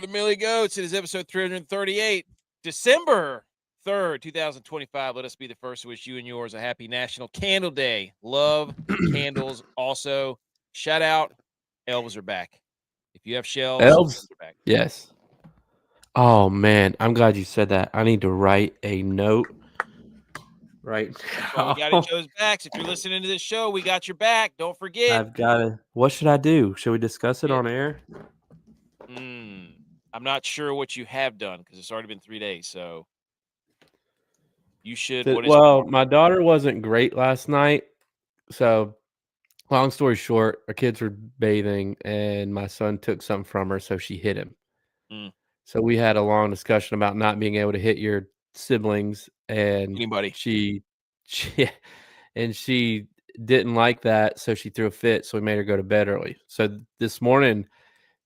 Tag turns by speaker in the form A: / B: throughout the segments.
A: the Millie Goats. It is episode 338, December 3rd, 2025. Let us be the first to wish you and yours a happy National Candle Day. Love candles. Also, shout out, elves are back. If you have shelves,
B: Elves?
A: are back.
B: Yes. Oh, man. I'm glad you said that. I need to write a note right
A: Well, we got
B: now.
A: each other's backs. If you're listening to this show, we got your back. Don't forget.
B: I've got to. What should I do? Should we discuss it on air?
A: I'm not sure what you have done because it's already been 3 days. So you should.
B: My daughter wasn't great last night. So, long story short, our kids were bathing and my son took something from her. So she hit him. So we had a long discussion about not being able to hit your siblings, and
A: anybody.
B: She didn't like that, so she threw a fit. So we made her go to bed early. So this morning,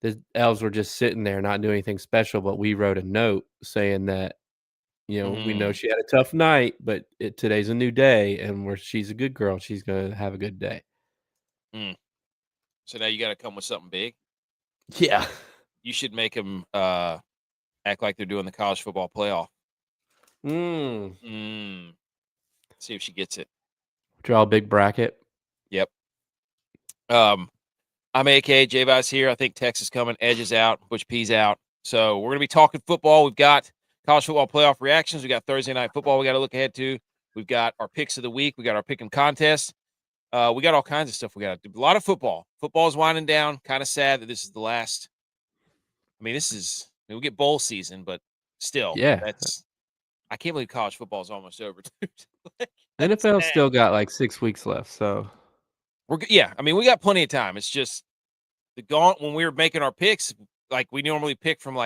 B: the elves were just sitting there, not doing anything special. But we wrote a note saying that, we know she had a tough night, but today's a new day, and she's a good girl. She's gonna have a good day.
A: So now you got to come with something big.
B: Yeah,
A: you should make them act like they're doing the college football playoff. See if she gets it.
B: Draw a big bracket.
A: Yep. I'm AK. J-Vice here. I think Texas coming. Edge is out. Butch P's out. So we're going to be talking football. We've got college football playoff reactions. We got Thursday night football we got to look ahead to. We've got our picks of the week. We got our pick 'em contest. We got all kinds of stuff we got to do. A lot of football. Football's winding down. Kind of sad that this is the last. I mean, we'll get bowl season, but still, I can't believe college football is almost over, dude.
B: NFL's still got like 6 weeks left, so
A: I mean, we got plenty of time. It's just when we were making our picks, like we normally pick from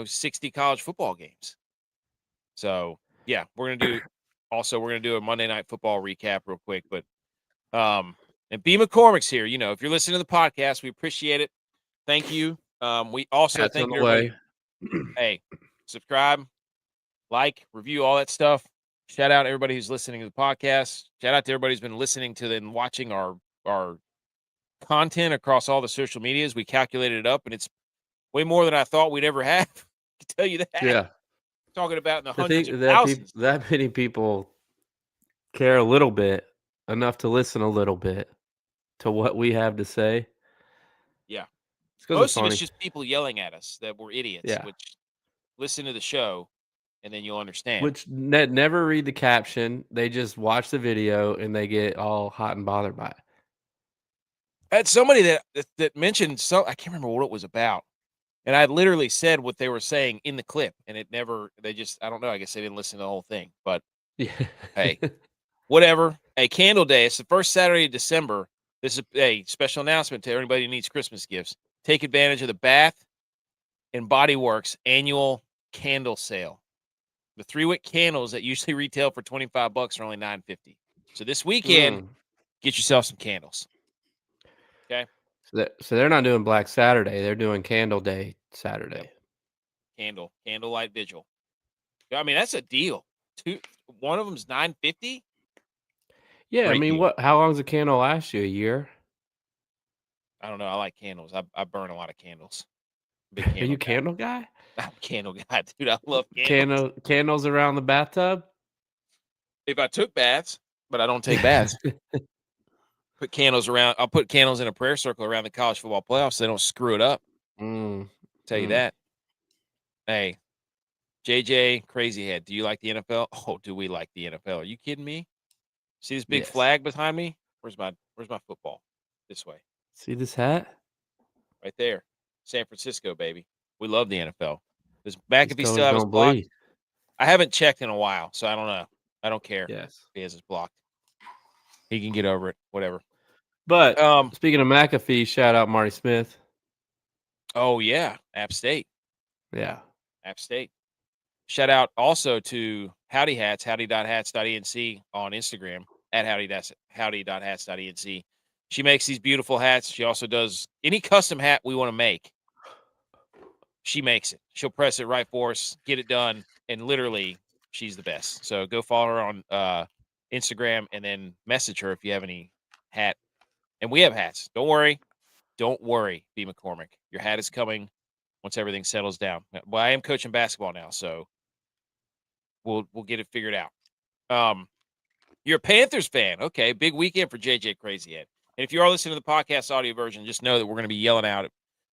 A: 60 college football games. So yeah, we're gonna do a Monday Night Football recap real quick, but and B McCormick's here. If you're listening to the podcast, we appreciate it. Thank you. We also thank everybody. Hey, subscribe, like, review, all that stuff. Shout out to everybody who's listening to the podcast. Shout out to everybody who's been listening to and watching our content across all the social medias. We calculated it up, and it's way more than I thought we'd ever have. I can tell you that.
B: Yeah.
A: Talking about in the hundreds of thousands.
B: That many people care a little bit, enough to listen a little bit to what we have to say.
A: Yeah. Most of it's just people yelling at us that we're idiots, which listen to the show and then you'll understand.
B: Which never read the caption. They just watch the video and they get all hot and bothered by it.
A: I had somebody that mentioned I can't remember what it was about. And I literally said what they were saying in the clip, and I don't know. I guess they didn't listen to the whole thing, but hey, whatever. Hey, Candle Day. It's the first Saturday of December. This is a special announcement to everybody who needs Christmas gifts. Take advantage of the Bath and Body Works annual candle sale. The 3-wick candles that usually retail for $25 are only $9.50. So this weekend, get yourself some candles. Okay.
B: So they're not doing Black Saturday. They're doing Candle Day Saturday.
A: Yep. Candlelight vigil. I mean, that's a deal. One of them's $9.50.
B: Yeah, great, I mean, deal. How long does a candle last you? A year?
A: I don't know. I like candles. I burn a lot of candles.
B: Are you a candle guy?
A: I'm a candle guy, dude. I love candles.
B: Candles around the bathtub?
A: If I took baths, but I don't take baths. Put candles around. I'll put candles in a prayer circle around the college football playoffs so they don't screw it up. Tell you that. Hey, JJ Crazyhead, do you like the NFL? Oh, do we like the NFL? Are you kidding me? See this big flag behind me? Where's my football? This way.
B: See this hat?
A: Right there. San Francisco, baby. We love the NFL. Does McAfee still have his block? I haven't checked in a while, so I don't know. I don't care if he has his block. He can get over it, whatever.
B: But speaking of McAfee, shout out Marty Smith.
A: Oh, yeah. App State.
B: Yeah.
A: App State. Shout out also to Howdy Hats, howdy.hats.enc on Instagram, at howdy.hats.enc. She makes these beautiful hats. She also does any custom hat we want to make. She makes it. She'll press it right for us, get it done, and literally, she's the best. So go follow her on Instagram and then message her if you have any hat. And we have hats. Don't worry, B. McCormick. Your hat is coming once everything settles down. Well, I am coaching basketball now, so we'll get it figured out. You're a Panthers fan. Okay, big weekend for JJ Crazyhead. And if you are listening to the podcast audio version, just know that we're going to be yelling out,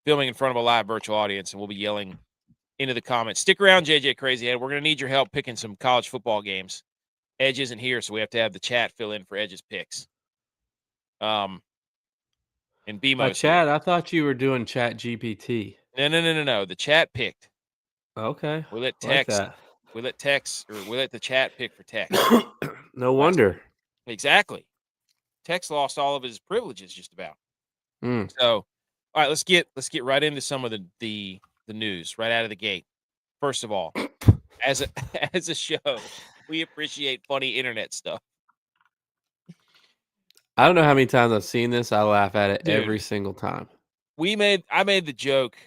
A: filming in front of a live virtual audience, and we'll be yelling into the comments. Stick around, JJ Crazyhead. We're going to need your help picking some college football games. Edge isn't here, so we have to have the chat fill in for Edge's picks. And BMO's
B: Chad,
A: here.
B: I thought you were doing Chat GPT.
A: No. The chat picked.
B: Okay.
A: We let
B: Like
A: text.
B: that.
A: We let the chat pick for text.
B: No wonder.
A: Exactly. Text lost all of his privileges just about.
B: Mm.
A: So, all right, let's get right into some of the news right out of the gate. First of all, as a show, we appreciate funny internet stuff.
B: I don't know how many times I've seen this. I laugh at it
A: Dude.
B: every single time.
A: I made the joke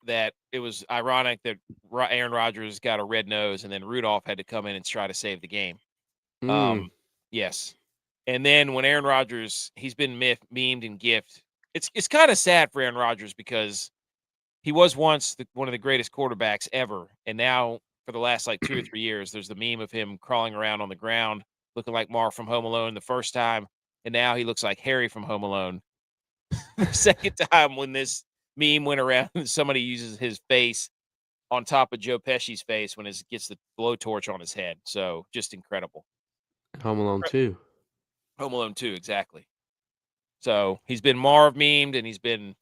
A: that it was ironic that Aaron Rodgers got a red nose and then Rudolph had to come in and try to save the game. Yes. And then when Aaron Rodgers, he's been memed and gifted. It's kind of sad for Aaron Rodgers because he was once one of the greatest quarterbacks ever. And now for the last like 2 or 3 years, there's the meme of him crawling around on the ground, looking like Mark from Home Alone the first time. And now he looks like Harry from Home Alone. The second time when this meme went around, somebody uses his face on top of Joe Pesci's face when he gets the blowtorch on his head. So just incredible.
B: Home Alone 2.
A: Home Alone 2, exactly. So he's been Marv memed and he's been,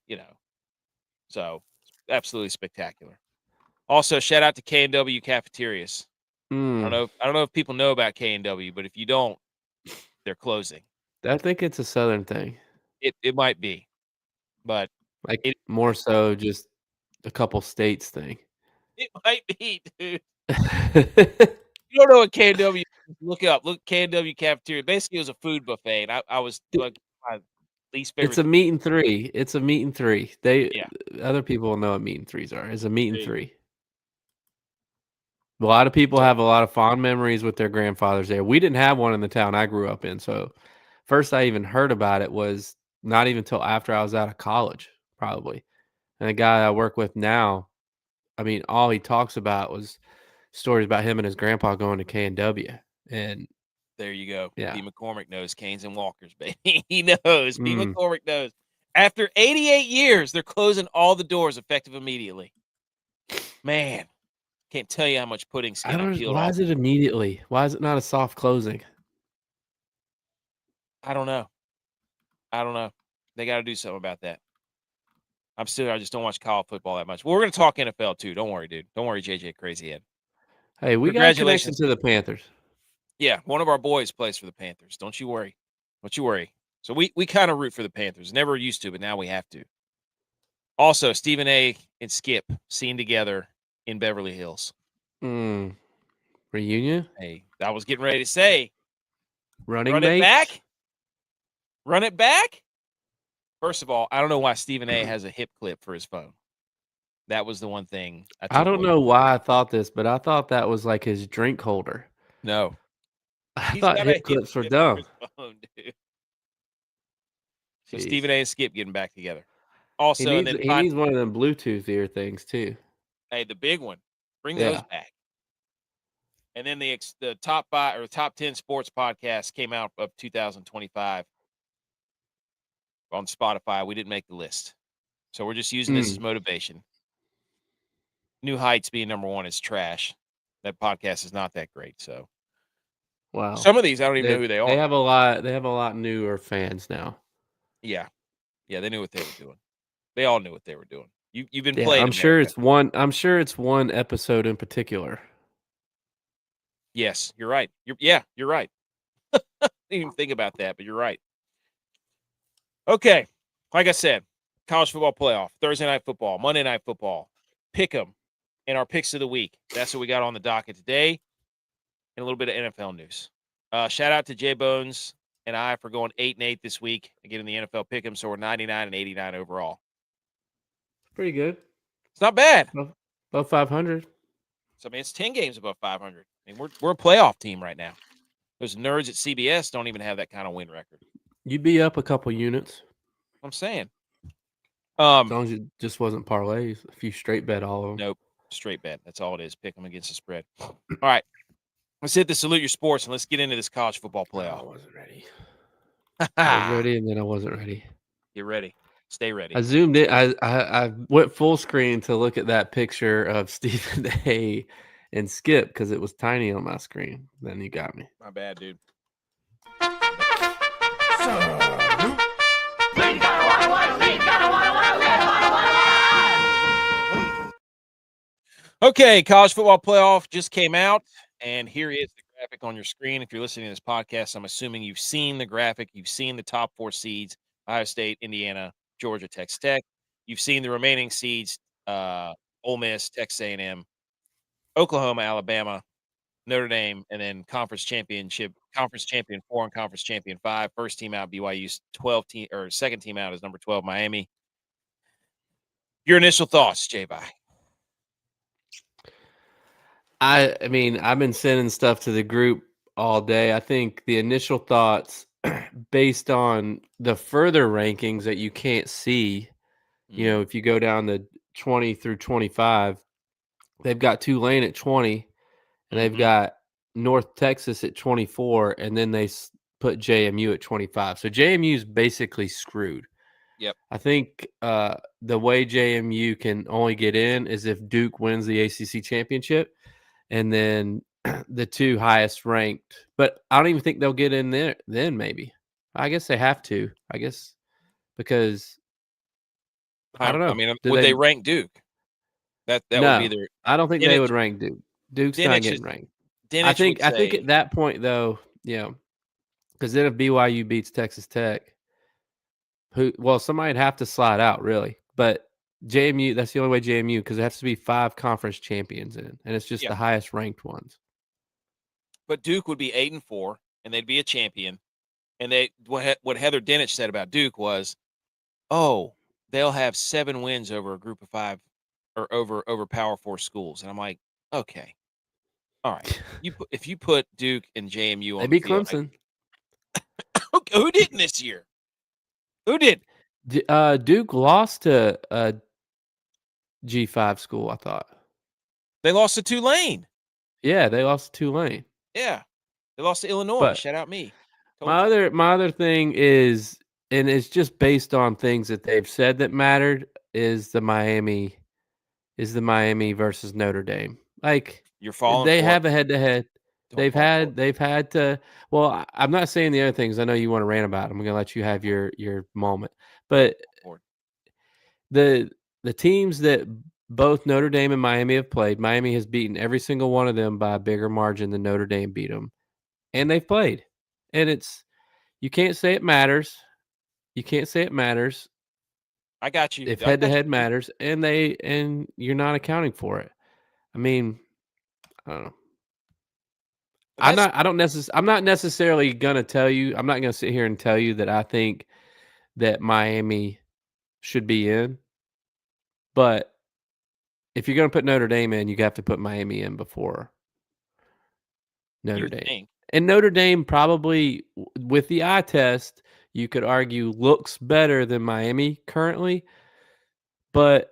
A: so absolutely spectacular. Also, shout out to K&W Cafeterias. I don't know if people know about K&W, but if you don't, they're closing.
B: I think it's a Southern thing.
A: It might be, but
B: more so just a couple states thing.
A: It might be, dude. You don't know what K&W is? Look K&W Cafeteria. Basically, it was a food buffet, and I was like my least favorite.
B: It's a meat and three. It's a meat and three. Other people will know what meat and threes are. It's a meat and three. A lot of people have a lot of fond memories with their grandfathers there. We didn't have one in the town I grew up in, so first I even heard about it was not even until after I was out of college, probably. And the guy I work with now, I mean, all he talks about was stories about him and his grandpa going to K&W. And
A: there you go.
B: Yeah.
A: B. McCormick knows Canes and Walkers, baby. He knows. B. McCormick knows. After 88 years, they're closing all the doors effective immediately. Man, can't tell you how much pudding skin I peeled off.
B: Why is it immediately? Why is it not a soft closing?
A: I don't know. They got to do something about that. I just don't watch college football that much. Well, we're going to talk NFL too. Don't worry, dude. Don't worry, JJ Crazyhead.
B: Hey, we got a connection to the Panthers.
A: Yeah, one of our boys plays for the Panthers. Don't you worry. So we kind of root for the Panthers. Never used to, but now we have to. Also, Stephen A. and Skip seen together in Beverly Hills.
B: Reunion?
A: Hey, I was getting ready to say.
B: Run
A: it back? First of all, I don't know why Stephen A. has a hip clip for his phone. That was the one thing.
B: I don't know why I thought this, but I thought that was like his drink holder.
A: No.
B: I thought hip clips were dumb.
A: Phone, so Stephen A. and Skip getting back together. Also,
B: he needs one of them Bluetooth ear things too.
A: Hey, the big one. Bring those back. And then the top 5 or top 10 sports podcast came out of 2025 on Spotify. We didn't make the list, so we're just using this as motivation. New Heights being number 1 is trash. That podcast is not that great. So,
B: wow.
A: Some of these I don't even know who they are.
B: They have a lot newer fans now.
A: Yeah, they knew what they were doing. They all knew what they were doing. You've been playing.
B: I'm
A: America.
B: sure it's one. I'm sure it's one episode in particular.
A: Yes, you're right. You're right. I didn't even think about that, but you're right. Okay, like I said, college football playoff, Thursday night football, Monday night football, pick 'em, and our picks of the week. That's what we got on the docket today, and a little bit of NFL news. Shout out to Jay Bones and I for going 8-8 this week and getting the NFL pick 'em, so we're 99 and 89 overall.
B: Pretty good.
A: It's not bad.
B: Above 500.
A: So, I mean, it's 10 games above 500. I mean, we're a playoff team right now. Those nerds at CBS don't even have that kind of win record.
B: You'd be up a couple units.
A: I'm saying.
B: As long as it just wasn't parlays, if you straight bet all of them.
A: Nope, straight bet. That's all it is. Pick them against the spread. All right, let's hit the salute your sports and let's get into this college football playoff.
B: I wasn't ready. I was ready, and then I wasn't ready.
A: Get ready. Stay ready.
B: I zoomed in. I went full screen to look at that picture of Stephen A. and Skip because it was tiny on my screen. Then you got me.
A: My bad, dude. Okay, college football playoff just came out, and here is the graphic on your screen. If you're listening to this podcast, I'm assuming you've seen the graphic. You've seen the top 4 seeds: Ohio State, Indiana, Georgia, Texas Tech. You've seen the remaining seeds: Ole Miss, Texas A&M, Oklahoma, Alabama, Notre Dame, and then conference champion 4 and conference champion 5. First team out, BYU's 12 team, or second team out is number 12, Miami. Your initial thoughts, J-Bye?
B: I mean, I've been sending stuff to the group all day. I think the initial thoughts, based on the further rankings that you can't see, you know, if you go down the 20 through 25, they've got Tulane at 20, and they've got North Texas at 24, and then they put JMU at 25. So JMU's basically screwed.
A: Yep.
B: I think the way JMU can only get in is if Duke wins the ACC championship, and then the 2 highest ranked. But I don't even think they'll get in there then, maybe. I guess they have to. I guess because I don't know.
A: I mean, would they rank Duke? That
B: no,
A: would be their.
B: I don't think they would rank Duke. Duke's not getting ranked. I think at that point, though, you know, because then if BYU beats Texas Tech, somebody'd have to slide out, really. But JMU, that's the only way JMU, because it has to be 5 conference champions in, and it's just the highest ranked ones.
A: But Duke would be 8-4, and they'd be a champion. And what Heather Dinich said about Duke was, oh, they'll have 7 wins over a group of 5 or over Power 4 schools. And I'm like, okay, all right. If you put Duke and JMU on,
B: they beat Clemson.
A: Okay, who didn't this year? Who did?
B: Duke lost to a G5 school, I thought.
A: They lost to Tulane.
B: Yeah, they lost to Tulane.
A: Yeah, they lost to Illinois.
B: But
A: shout out me.
B: My other thing is, and it's just based on things that they've said that mattered, is the Miami versus Notre Dame. Like,
A: you're falling.
B: They have a head-to-head. They've had to. Well, I'm not saying the other things. I know you want to rant about them. I'm going to let you have your moment. But the teams that both Notre Dame and Miami have played, Miami has beaten every single one of them by a bigger margin than Notre Dame beat them, and they've played. And you can't say it matters. You can't say it matters.
A: I got you.
B: If head-to-head matters, and you're not accounting for it. I mean, I don't know. I'm not necessarily gonna tell you. I'm not gonna sit here and tell you that I think that Miami should be in. But if you're gonna put Notre Dame in, you have to put Miami in before Notre Dame. And Notre Dame probably, with the eye test, you could argue looks better than Miami currently. But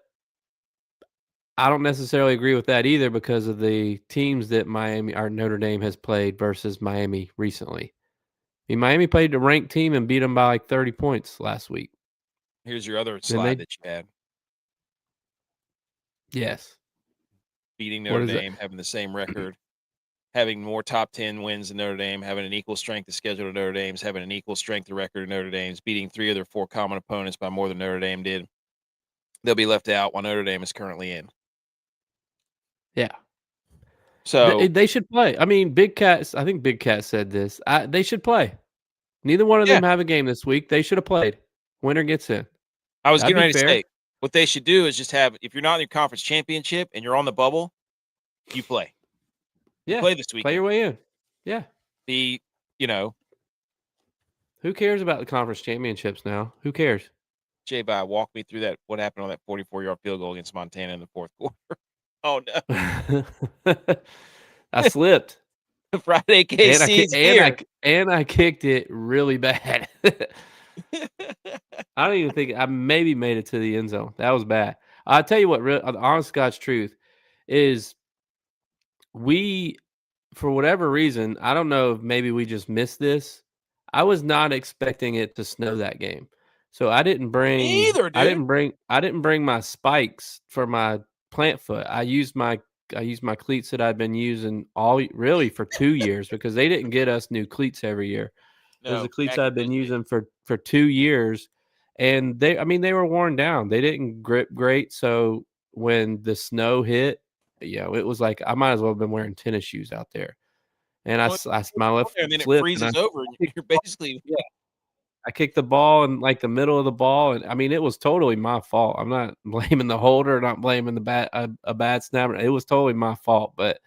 B: I don't necessarily agree with that either because of the teams that Notre Dame has played versus Miami recently. I mean, Miami played a ranked team and beat them by like 30 points last week.
A: Here's your other slide that you had.
B: Yes.
A: Beating Notre Dame, having the same record, having more top 10 wins than Notre Dame, having an equal strength of schedule to Notre Dame's, having an equal strength of record to Notre Dame's, beating 3 of their 4 common opponents by more than Notre Dame did. They'll be left out while Notre Dame is currently in.
B: Yeah.
A: So
B: they should play. I mean, I think Big Cat said this. They should play. Neither one of them have a game this week. They should have played. Winner gets in.
A: I was getting ready to say, what they should do is just have, if you're not in your conference championship and you're on the bubble, you play. You play this week.
B: Play your way in. Yeah.
A: Who
B: cares about the conference championships now? Who cares?
A: J-Bye, walk me through what happened on that 44-yard field goal against Montana in the 4th quarter. Oh, no.
B: I slipped.
A: Friday KC
B: and I kicked it really bad. I don't even think I maybe made it to the end zone. That was bad. I'll tell you what, the honest God's truth is we, for whatever reason, I don't know if maybe we just missed this. I was not expecting it to snow that game. So
A: Me either, dude.
B: I didn't bring my spikes for my plant foot. I used my cleats that I'd been using all really for 2 years because they didn't get us new cleats every year. Those are the
A: No,
B: cleats
A: back in
B: I'd been
A: those days.
B: using for 2 years, and they were worn down. They didn't grip great, so when the snow hit, it was like I might as well have been wearing tennis shoes out there. And
A: Well,
B: my left
A: and
B: foot
A: then it
B: slipped, and I
A: freezes over, and
B: kicked
A: you're
B: the ball.
A: basically
B: Yeah, I kicked the ball in, like, the middle of the ball, and, I mean, it was totally my fault. I'm not blaming the holder, not blaming the a bad snapper. It was totally my fault, but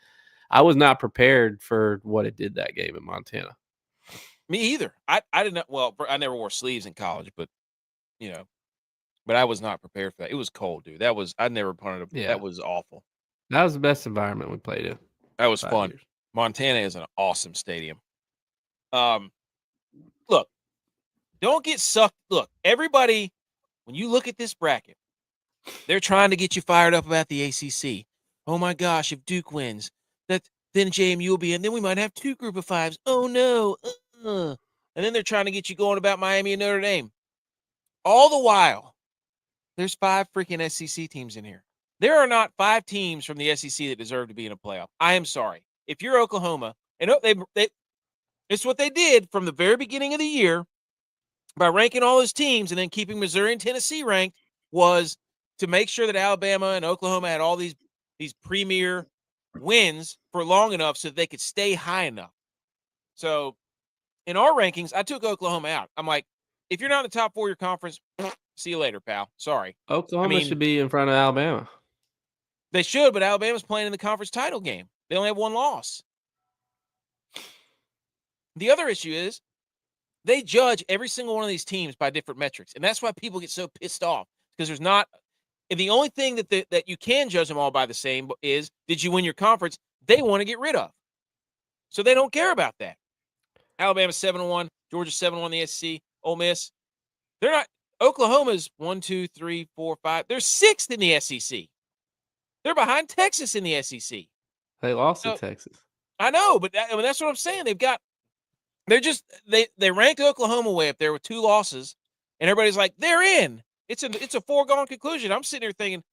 B: I was not prepared for what it did that game in Montana.
A: me either. I didn't. Well, I never wore sleeves in college, but you know, but I was not prepared for that. It was cold, dude. I never punted.
B: Yeah.
A: That was awful.
B: That was the best environment we played in
A: That was
B: 5
A: fun.
B: years.
A: Montana is an awesome stadium. Look, don't get sucked. Look, everybody, when you look at this bracket, they're trying to get you fired up about the ACC. Oh my gosh, if Duke wins, then JMU will be in. Then we might have 2 group of 5s. Oh no. And then they're trying to get you going about Miami and Notre Dame. All the while, there's 5 freaking SEC teams in here. There are not 5 teams from the SEC that deserve to be in a playoff. I am sorry. If you're Oklahoma, and it's what they did from the very beginning of the year by ranking all those teams and then keeping Missouri and Tennessee ranked was to make sure that Alabama and Oklahoma had all these premier wins for long enough so that they could stay high enough. So in our rankings, I took Oklahoma out. I'm like, if you're not in the top 4 of your conference, see you later, pal. Sorry.
B: Oklahoma should be in front of Alabama.
A: They should, but Alabama's playing in the conference title game. They only have 1 loss. The other issue is they judge every single one of these teams by different metrics, and that's why people get so pissed off because there's not. And the only thing that you can judge them all by the same is, did you win your conference? They want to get rid of, so they don't care about that. Alabama 7-1, Georgia 7-1, the SEC, Ole Miss. They're not. Oklahoma's 1, 2, 3, 4, 5. They're 6th in the SEC. They're behind Texas in the SEC.
B: They lost to Texas.
A: I know, but that's what I'm saying. They ranked Oklahoma way up there with 2 losses, and everybody's like, they're in. It's a foregone conclusion. I'm sitting here thinking,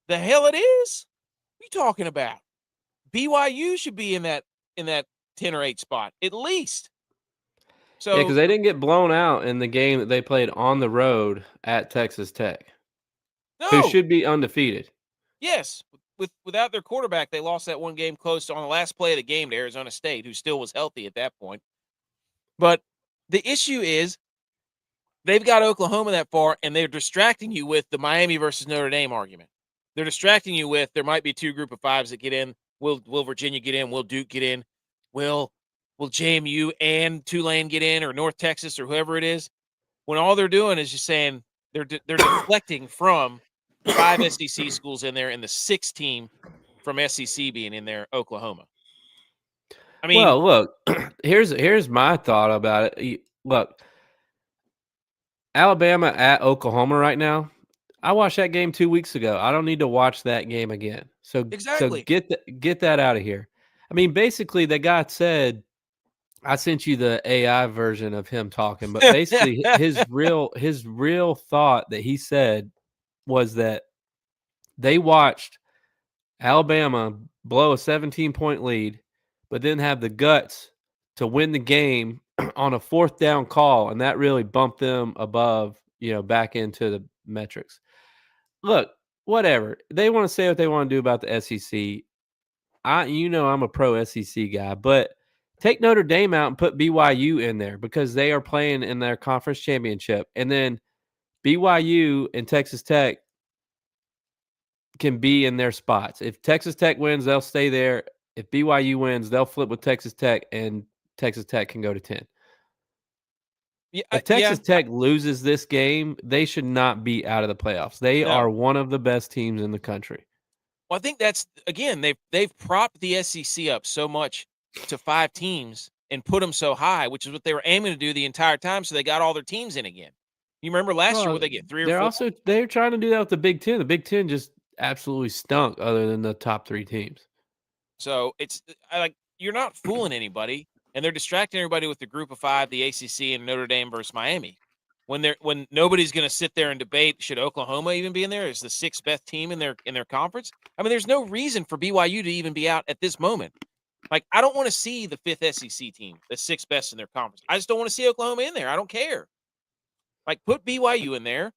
A: the hell it is? What are you talking about? BYU should be in that 10 or 8 spot at least. So
B: yeah, because they didn't get blown out in the game that they played on the road at Texas Tech, who should be undefeated.
A: Yes, without their quarterback, they lost that 1 game close on the last play of the game to Arizona State, who still was healthy at that point. But the issue is they've got Oklahoma that far, and they're distracting you with the Miami versus Notre Dame argument. They're distracting you with there might be 2 group of 5s that get in. Will Virginia get in? Will Duke get in? Will JMU and Tulane get in, or North Texas, or whoever it is? When all they're doing is just saying they're deflecting from 5 SEC schools in there and the 6th team from SEC being in there, Oklahoma. I mean,
B: well, look, here's my thought about it. Look, Alabama at Oklahoma right now. I watched that game 2 weeks ago. I don't need to watch that game again. So
A: exactly.
B: get that out of here. I mean, basically, the guy said, I sent you the AI version of him talking, but basically his real thought that he said was that they watched Alabama blow a 17-point lead, but then have the guts to win the game on a 4th down call, and that really bumped them above, back into the metrics. Look, whatever. They want to say what they want to do about the SEC. I'm a pro SEC guy, but take Notre Dame out and put BYU in there because they are playing in their conference championship. And then BYU and Texas Tech can be in their spots. If Texas Tech wins, they'll stay there. If BYU wins, they'll flip with Texas Tech, and Texas Tech can go to 10.
A: Yeah,
B: if Texas Tech loses this game, they should not be out of the playoffs. They are one of the best teams in the country.
A: Well, I think that's, again, they've propped the SEC up so much to 5 teams and put them so high, which is what they were aiming to do the entire time, so they got all their teams in again. You remember last year
B: Well,
A: what they get 3 or 4?
B: they're trying to do that with the Big Ten. The Big Ten just absolutely stunk, other than the top 3 teams.
A: So it's you're not fooling anybody, and they're distracting everybody with the Group of 5, the ACC, and Notre Dame versus Miami. When nobody's going to sit there and debate should Oklahoma even be in there as the 6th best team in their conference. I mean, there's no reason for BYU to even be out at this moment. Like, I don't want to see the 5th SEC team, the 6th best in their conference. I just don't want to see Oklahoma in there. I don't care. Like, put BYU in there,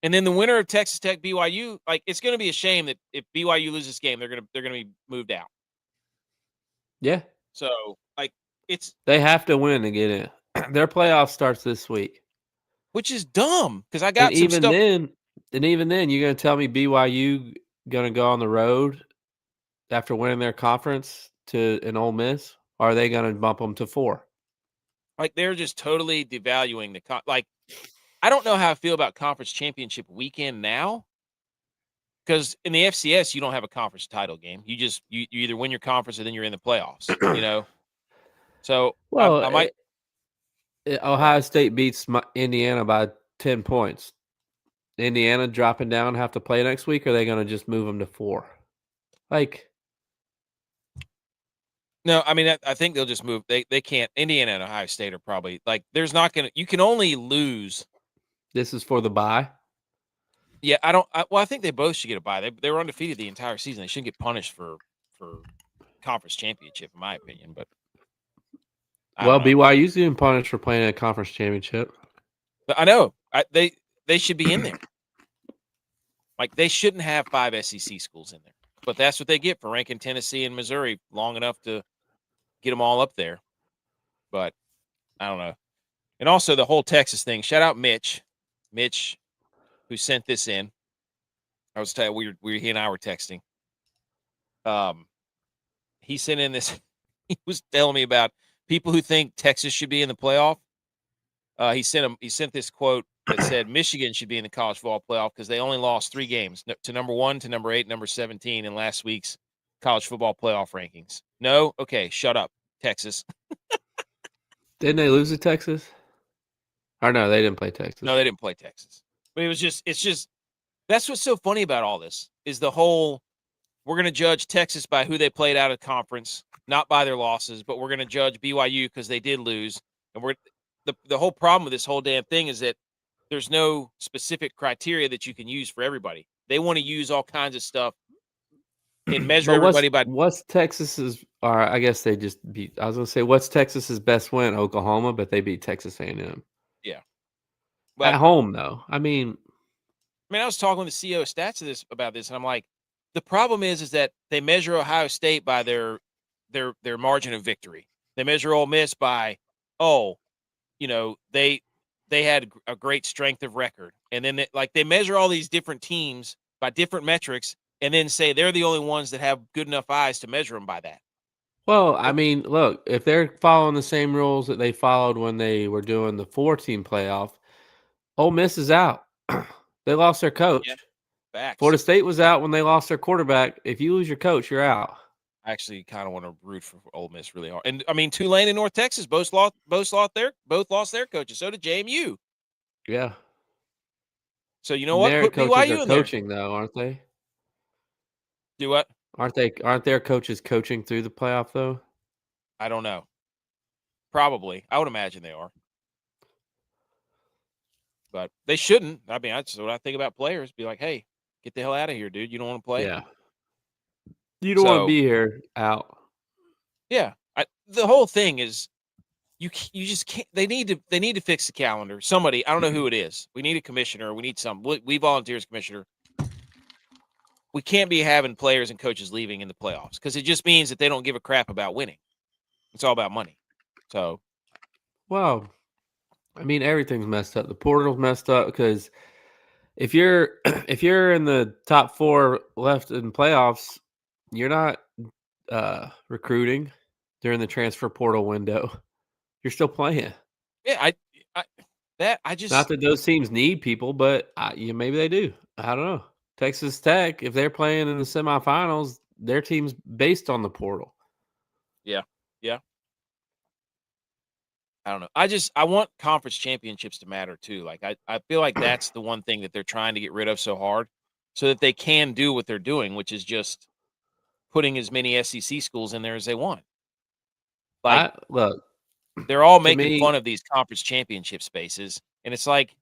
A: and then the winner of Texas Tech BYU. Like, it's going to be a shame that if BYU loses this game, they're going to be moved out.
B: Yeah.
A: So, like,
B: they have to win to get in. Their playoff starts this week.
A: Which is dumb, because I got some stuff.
B: Even then, you're going to tell me BYU going to go on the road after winning their conference to an Ole Miss? Or are they going to bump them to 4?
A: Like, they're just totally devaluing the I don't know how I feel about conference championship weekend now, because in the FCS you don't have a conference title game. You either win your conference or then you're in the playoffs. So
B: Well,
A: I might.
B: Ohio State beats Indiana by 10 points. Indiana dropping down, have to play next week, or are they going to just move them to 4?
A: No, I mean, I think they'll just move. They can't. Indiana and Ohio State are probably there's not going to. You can only lose.
B: This is for the bye.
A: Yeah, I think they both should get a bye. They were undefeated the entire season. They shouldn't get punished for conference championship, in my opinion. But
B: BYU's getting punished for playing a conference championship.
A: But I know they should be in there. Like, they shouldn't have 5 SEC schools in there, but that's what they get for ranking Tennessee and Missouri long enough to get them all up there. But I don't know. And also the whole Texas thing. Shout out Mitch, who sent this in. I was telling he and I were texting. He sent in this. He was telling me about people who think Texas should be in the playoff. He sent this quote that said Michigan should be in the college football playoff because they only lost 3 games to number 1, to number 8, number 17 in last week's college football playoff rankings. No? Okay, shut up, Texas.
B: Didn't they lose to Texas? Or no, they didn't play Texas.
A: No, they didn't play Texas. But it's just that's what's so funny about all this is the whole we're going to judge Texas by who they played out of conference, not by their losses, but we're going to judge BYU because they did lose. And the whole problem with this whole damn thing is that there's no specific criteria that you can use for everybody. They want to use all kinds of stuff and measure everybody by
B: what's Texas's. Or I guess they just beat. I was going to say what's Texas's best win? Oklahoma, but they beat Texas A&M.
A: Yeah,
B: at home though. I mean,
A: I was talking with the CEO of Stats about this, and I'm like, the problem is that they measure Ohio State by their margin of victory. They measure Ole Miss by, they had a great strength of record. And then they measure all these different teams by different metrics and then say they're the only ones that have good enough eyes to measure them by that.
B: Well, I mean, look, if they're following the same rules that they followed when they were doing the 4-team playoff, Ole Miss is out. They lost their coach.
A: Yeah, facts.
B: Florida State was out when they lost their quarterback. If you lose your coach, you're out.
A: I actually kind of want to root for Ole Miss really hard. And I mean, Tulane and North Texas both lost their coaches. So did JMU.
B: Yeah.
A: So you know what?
B: Their
A: Put
B: coaches
A: BYU
B: are
A: in there.
B: coaching though, aren't they?
A: Do what?
B: Aren't their coaches coaching through the playoff though?
A: I don't know. Probably. I would imagine they are. But they shouldn't. I mean, that's what I think about players. Be like, hey, get the hell out of here, dude. You don't want to play?
B: Yeah. You don't want to be here out.
A: Yeah. The whole thing is you just can't. They need to fix the calendar. Somebody, I don't know who it is. We need a commissioner. We need we volunteer as commissioner. We can't be having players and coaches leaving in the playoffs because it just means that they don't give a crap about winning. It's all about money. So,
B: well, I mean, everything's messed up. The portal's messed up because if you're in the top 4 left in playoffs, you're not recruiting during the transfer portal window. You're still playing.
A: Yeah,
B: not that those teams need people, but maybe they do. I don't know. Texas Tech, if they're playing in the semifinals, their team's based on the portal.
A: Yeah. I don't know. I want conference championships to matter too. Like I feel like that's the one thing that they're trying to get rid of so hard so that they can do what they're doing, which is just putting as many SEC schools in there as they want. Like
B: Look,
A: they're all
B: to
A: making
B: me,
A: fun of these conference championship spaces, and it's like,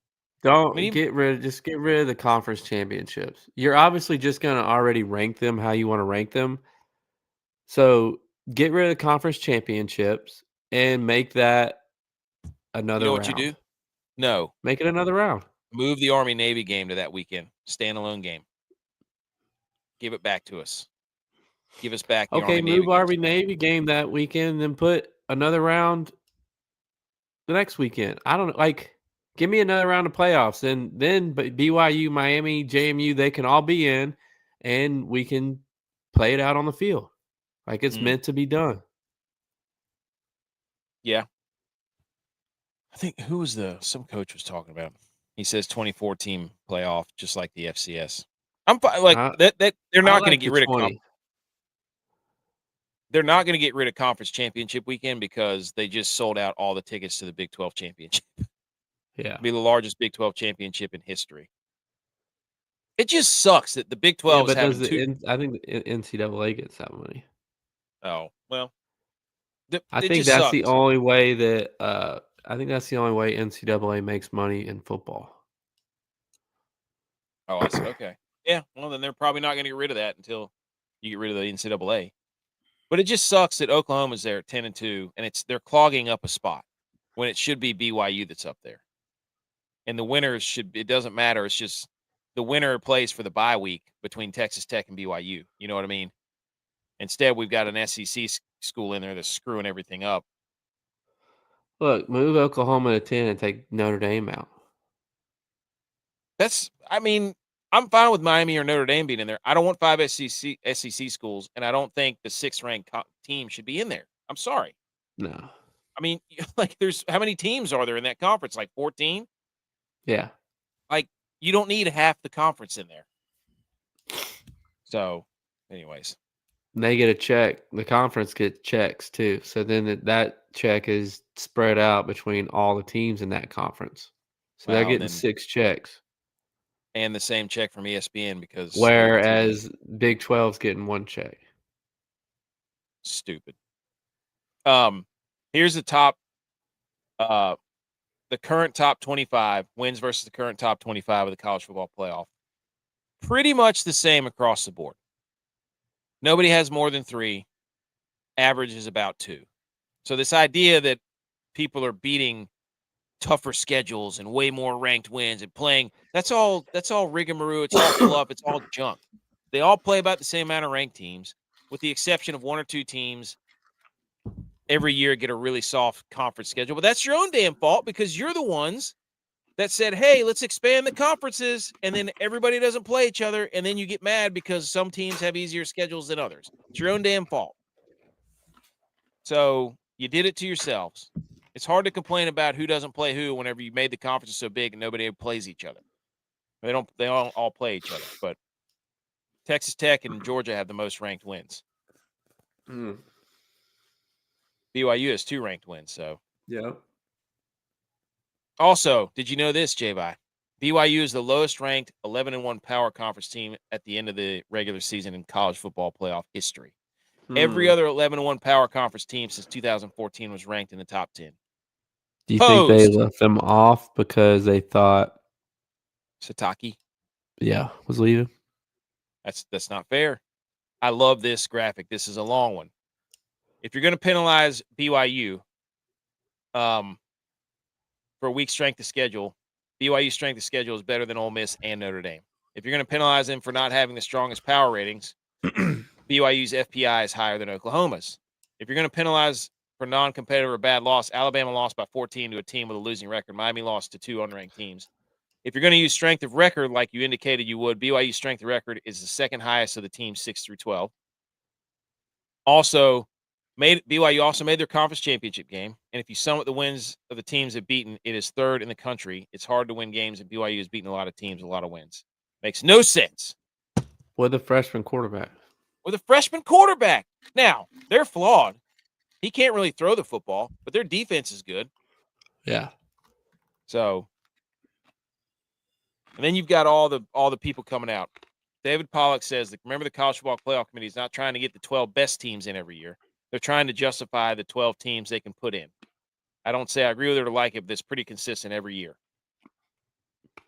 A: I
B: don't
A: mean,
B: get rid of the conference championships. You're obviously just gonna already rank them how you want to rank them. So get rid of the conference championships and make that
A: you
B: another
A: know what you
B: round.
A: do? No,
B: Make it another round.
A: move the Army Navy game to that weekend, standalone game. Give it back to us. Give us back the
B: Okay,
A: Army Navy
B: move
A: games.
B: Army Navy game that weekend, then put another round the next weekend. I don't know. Like, give me another round of playoffs, and then BYU, Miami, JMU, they can all be in, and we can play it out on the field like it's meant to be done.
A: Yeah. I think who was some coach was talking about. He says 24 team playoff, just like the FCS. I'm fine. Like
B: I,
A: that they're
B: I
A: not going to
B: like
A: get
B: the
A: rid of
B: 20.
A: they're not going to get rid of conference championship weekend because they just sold out all the tickets to the Big 12 championship.
B: Yeah.
A: It'll be the largest Big 12 championship in history. It just sucks that the Big 12 is
B: But
A: having two.
B: I think the NCAA gets that money.
A: Oh, well,
B: I
A: it
B: think
A: just
B: that's the
A: sucks.
B: only way that I think that's the only way NCAA makes money in football.
A: Oh, I see. Okay. Yeah. Well, then they're probably not going to get rid of that until you get rid of the NCAA. But it just sucks that Oklahoma's there at 10-2, and they're clogging up a spot when it should be BYU that's up there. And the winners it doesn't matter. It's just the winner plays for the bye week between Texas Tech and BYU. You know what I mean? Instead, we've got an SEC school in there that's screwing everything up.
B: Look, move Oklahoma to 10 and take Notre Dame out.
A: I'm fine with Miami or Notre Dame being in there. I don't want 5 SEC schools, and I don't think the 6th-ranked team should be in there. I'm sorry.
B: No.
A: I mean, like, there's how many teams are there in that conference? Like 14?
B: Yeah.
A: Like, you don't need half the conference in there. So, anyways.
B: They get a check. The conference gets checks too. So then that check is spread out between all the teams in that conference. So they're getting 6 checks.
A: And the same check from ESPN because they're the
B: Whereas Big 12's getting 1 check.
A: Stupid. Here's the top the current top 25 wins versus the current top 25 of the college football playoff. Pretty much the same across the board. Nobody has more than 3. Average is about 2. So this idea that people are beating tougher schedules and way more ranked wins and playing, that's all rigmarole. It's all fluff. It's all junk. They all play about the same amount of ranked teams, with the exception of 1 or 2 teams every year get a really soft conference schedule. But that's your own damn fault because you're the ones that said, hey, let's expand the conferences, and then everybody doesn't play each other, and then you get mad because some teams have easier schedules than others. It's your own damn fault. So you did it to yourselves. It's hard to complain about who doesn't play who whenever you made the conferences so big and nobody plays each other. They don't all play each other, but Texas Tech and Georgia have the most ranked wins. BYU has 2 ranked wins, so.
B: Yeah.
A: Also, did you know this, J-Vi? BYU is the lowest ranked 11-1 power conference team at the end of the regular season in college football playoff history. Every other 11-1 power conference team since 2014 was ranked in the top 10.
B: Do you think they left them off because they thought
A: Sataki?
B: Yeah, was leaving?
A: That's not fair. I love this graphic. This is a long one. If you're going to penalize BYU for weak strength of schedule, BYU strength of schedule is better than Ole Miss and Notre Dame. If you're going to penalize them for not having the strongest power ratings, BYU's FPI is higher than Oklahoma's. If you're going to penalize for non-competitive or bad loss, Alabama lost by 14 to a team with a losing record. Miami lost to 2 unranked teams. If you're going to use strength of record like you indicated you would, BYU's strength of record is the second highest of the teams 6 through 12. BYU also made their conference championship game, and if you sum up the wins of the teams they've beaten, it is 3rd in the country. It's hard to win games, and BYU has beaten a lot of teams, a lot of wins. Makes no sense.
B: With a freshman quarterback.
A: Now, they're flawed. He can't really throw the football, but their defense is good.
B: Yeah.
A: So, and then you've got all the people coming out. David Pollock says that remember the College Football Playoff Committee is not trying to get the 12 best teams in every year. They're trying to justify the 12 teams they can put in. I don't say I agree with her to like it, but it's pretty consistent every year. So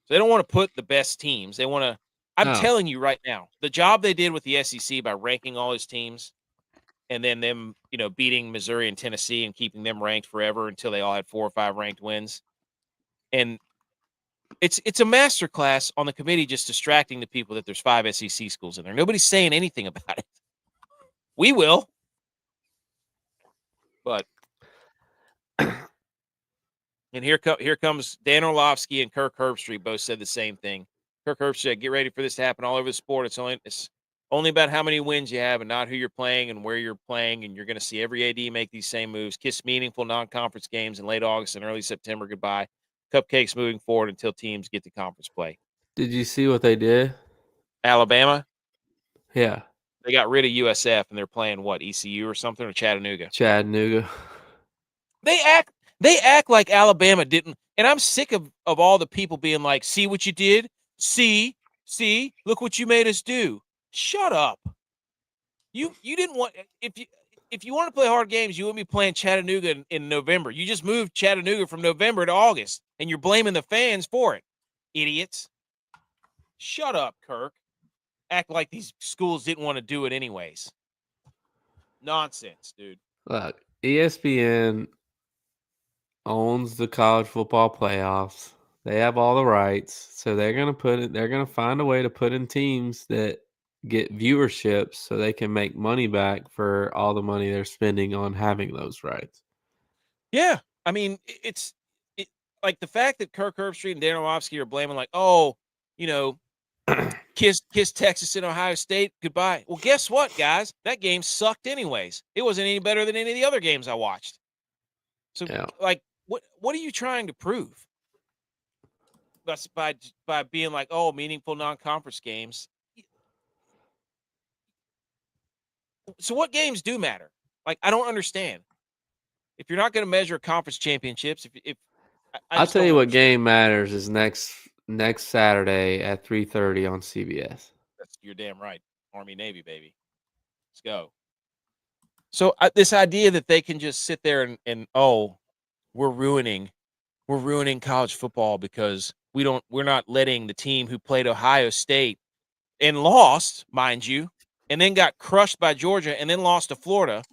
A: they don't want to put the best teams. They want to. I'm telling you right now, the job they did with the SEC by ranking all those teams, and then them, beating Missouri and Tennessee and keeping them ranked forever until they all had 4 or 5 ranked wins, and it's a masterclass on the committee just distracting the people that there's 5 SEC schools in there. Nobody's saying anything about it. We will, but. And here comes Dan Orlovsky and Kirk Herbstreit both said the same thing. Kirk Herbstreit said, "Get ready for this to happen all over the sport. It's only about how many wins you have and not who you're playing and where you're playing. And you're going to see every AD make these same moves. Kiss meaningful non-conference games in late August and early September goodbye. Cupcakes moving forward until teams get to conference play."
B: Did you see what they did?
A: Alabama?
B: Yeah.
A: They got rid of USF and they're playing what, ECU or something, or Chattanooga?
B: Chattanooga.
A: They act like Alabama didn't, and I'm sick of all the people being like, "See what you did? See, look what you made us do." Shut up. You didn't want if you want to play hard games, you wouldn't be playing Chattanooga in November. You just moved Chattanooga from November to August, and you're blaming the fans for it. Idiots. Shut up, Kirk. Act like these schools didn't want to do it anyways. Nonsense, dude.
B: Look, ESPN owns the college football playoffs. They have all the rights, so they're gonna find a way to put in teams that get viewership so they can make money back for all the money they're spending on having those rights.
A: Yeah. I mean, it's like the fact that Kirk Herbstreit and Dan Orlovsky are blaming like, "Oh, kiss Texas and Ohio State goodbye." Well, guess what, guys? That game sucked anyways. It wasn't any better than any of the other games I watched. So, like, what are you trying to prove? That's by being like, "Oh, meaningful non-conference games." So what games do matter? Like, I don't understand. If you're not going to measure conference championships, if
B: I'll tell you what game matters is next Saturday at 3:30 on CBS.
A: You're damn right. Army Navy, baby. Let's go. So this idea that they can just sit there and we're ruining college football because we're not letting the team who played Ohio State and lost, mind you, and then got crushed by Georgia and then lost to Florida.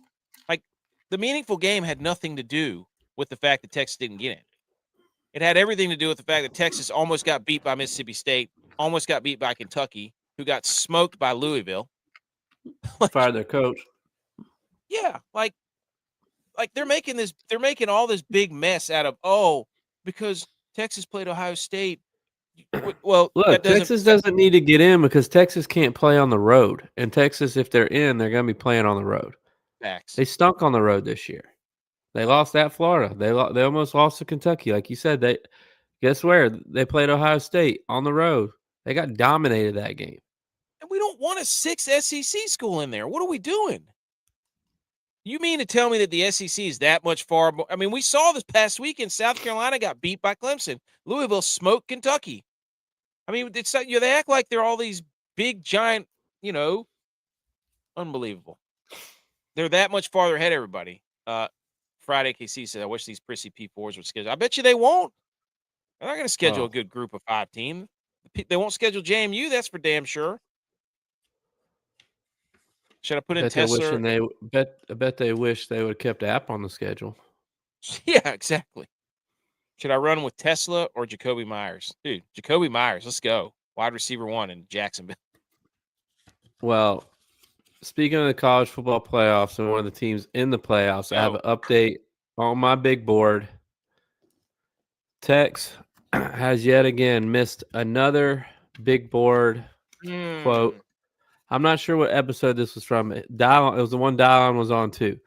A: Like, the meaningful game had nothing to do with the fact that Texas didn't get in. It had everything to do with the fact that Texas almost got beat by Mississippi State, almost got beat by Kentucky, who got smoked by Louisville.
B: Fired their coach.
A: Yeah, like they're making all this big mess out of because Texas played Ohio State. Well,
B: look, Texas doesn't need to get in because Texas can't play on the road. And Texas, if they're in, they're going to be playing on the road.
A: Facts.
B: They stunk on the road this year. They lost at Florida. They almost lost to Kentucky. Like you said, guess where? They played Ohio State on the road. They got dominated that game.
A: And we don't want a 6th SEC school in there. What are we doing? You mean to tell me that the SEC is that much far? I mean, we saw this past weekend, South Carolina got beat by Clemson. Louisville smoked Kentucky. I mean, they act like they're all these big, giant, unbelievable. They're that much farther ahead, everybody. Friday, KC said, "I wish these prissy P4s would schedule." I bet you they won't. They're not going to schedule a good group of 5 team. They won't schedule JMU. That's for damn sure. Should I put in Tesla?
B: I bet they wish they would have kept App on the schedule.
A: Yeah, exactly. Should I run with Tesla or Jacoby Myers? Dude, Jacoby Myers, let's go. Wide receiver 1 in Jacksonville.
B: Well, speaking of the college football playoffs and one of the teams in the playoffs, I have an update on my big board. Tex has yet again missed another big board quote. I'm not sure what episode this was from. It was the one Dialon was on too.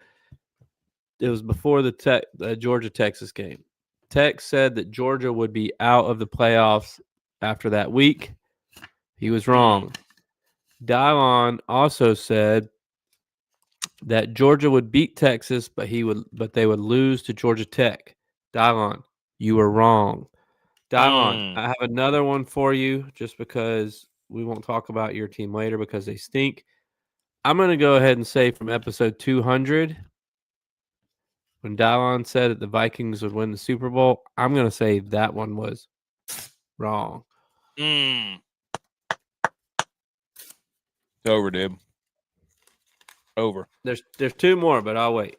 B: It was before the Georgia-Texas game. Tex said that Georgia would be out of the playoffs after that week. He was wrong. Dialon also said that Georgia would beat Texas, but they would lose to Georgia Tech. Dylon, you were wrong. Dylon,
A: Mm.
B: I have another one for you just because we won't talk about your team later because they stink. I'm going to go ahead and say from episode 200, when Dylon said that the Vikings would win the Super Bowl, I'm going to say that one was wrong.
A: Mm. It's over, dude. Over.
B: There's two more, but I'll wait.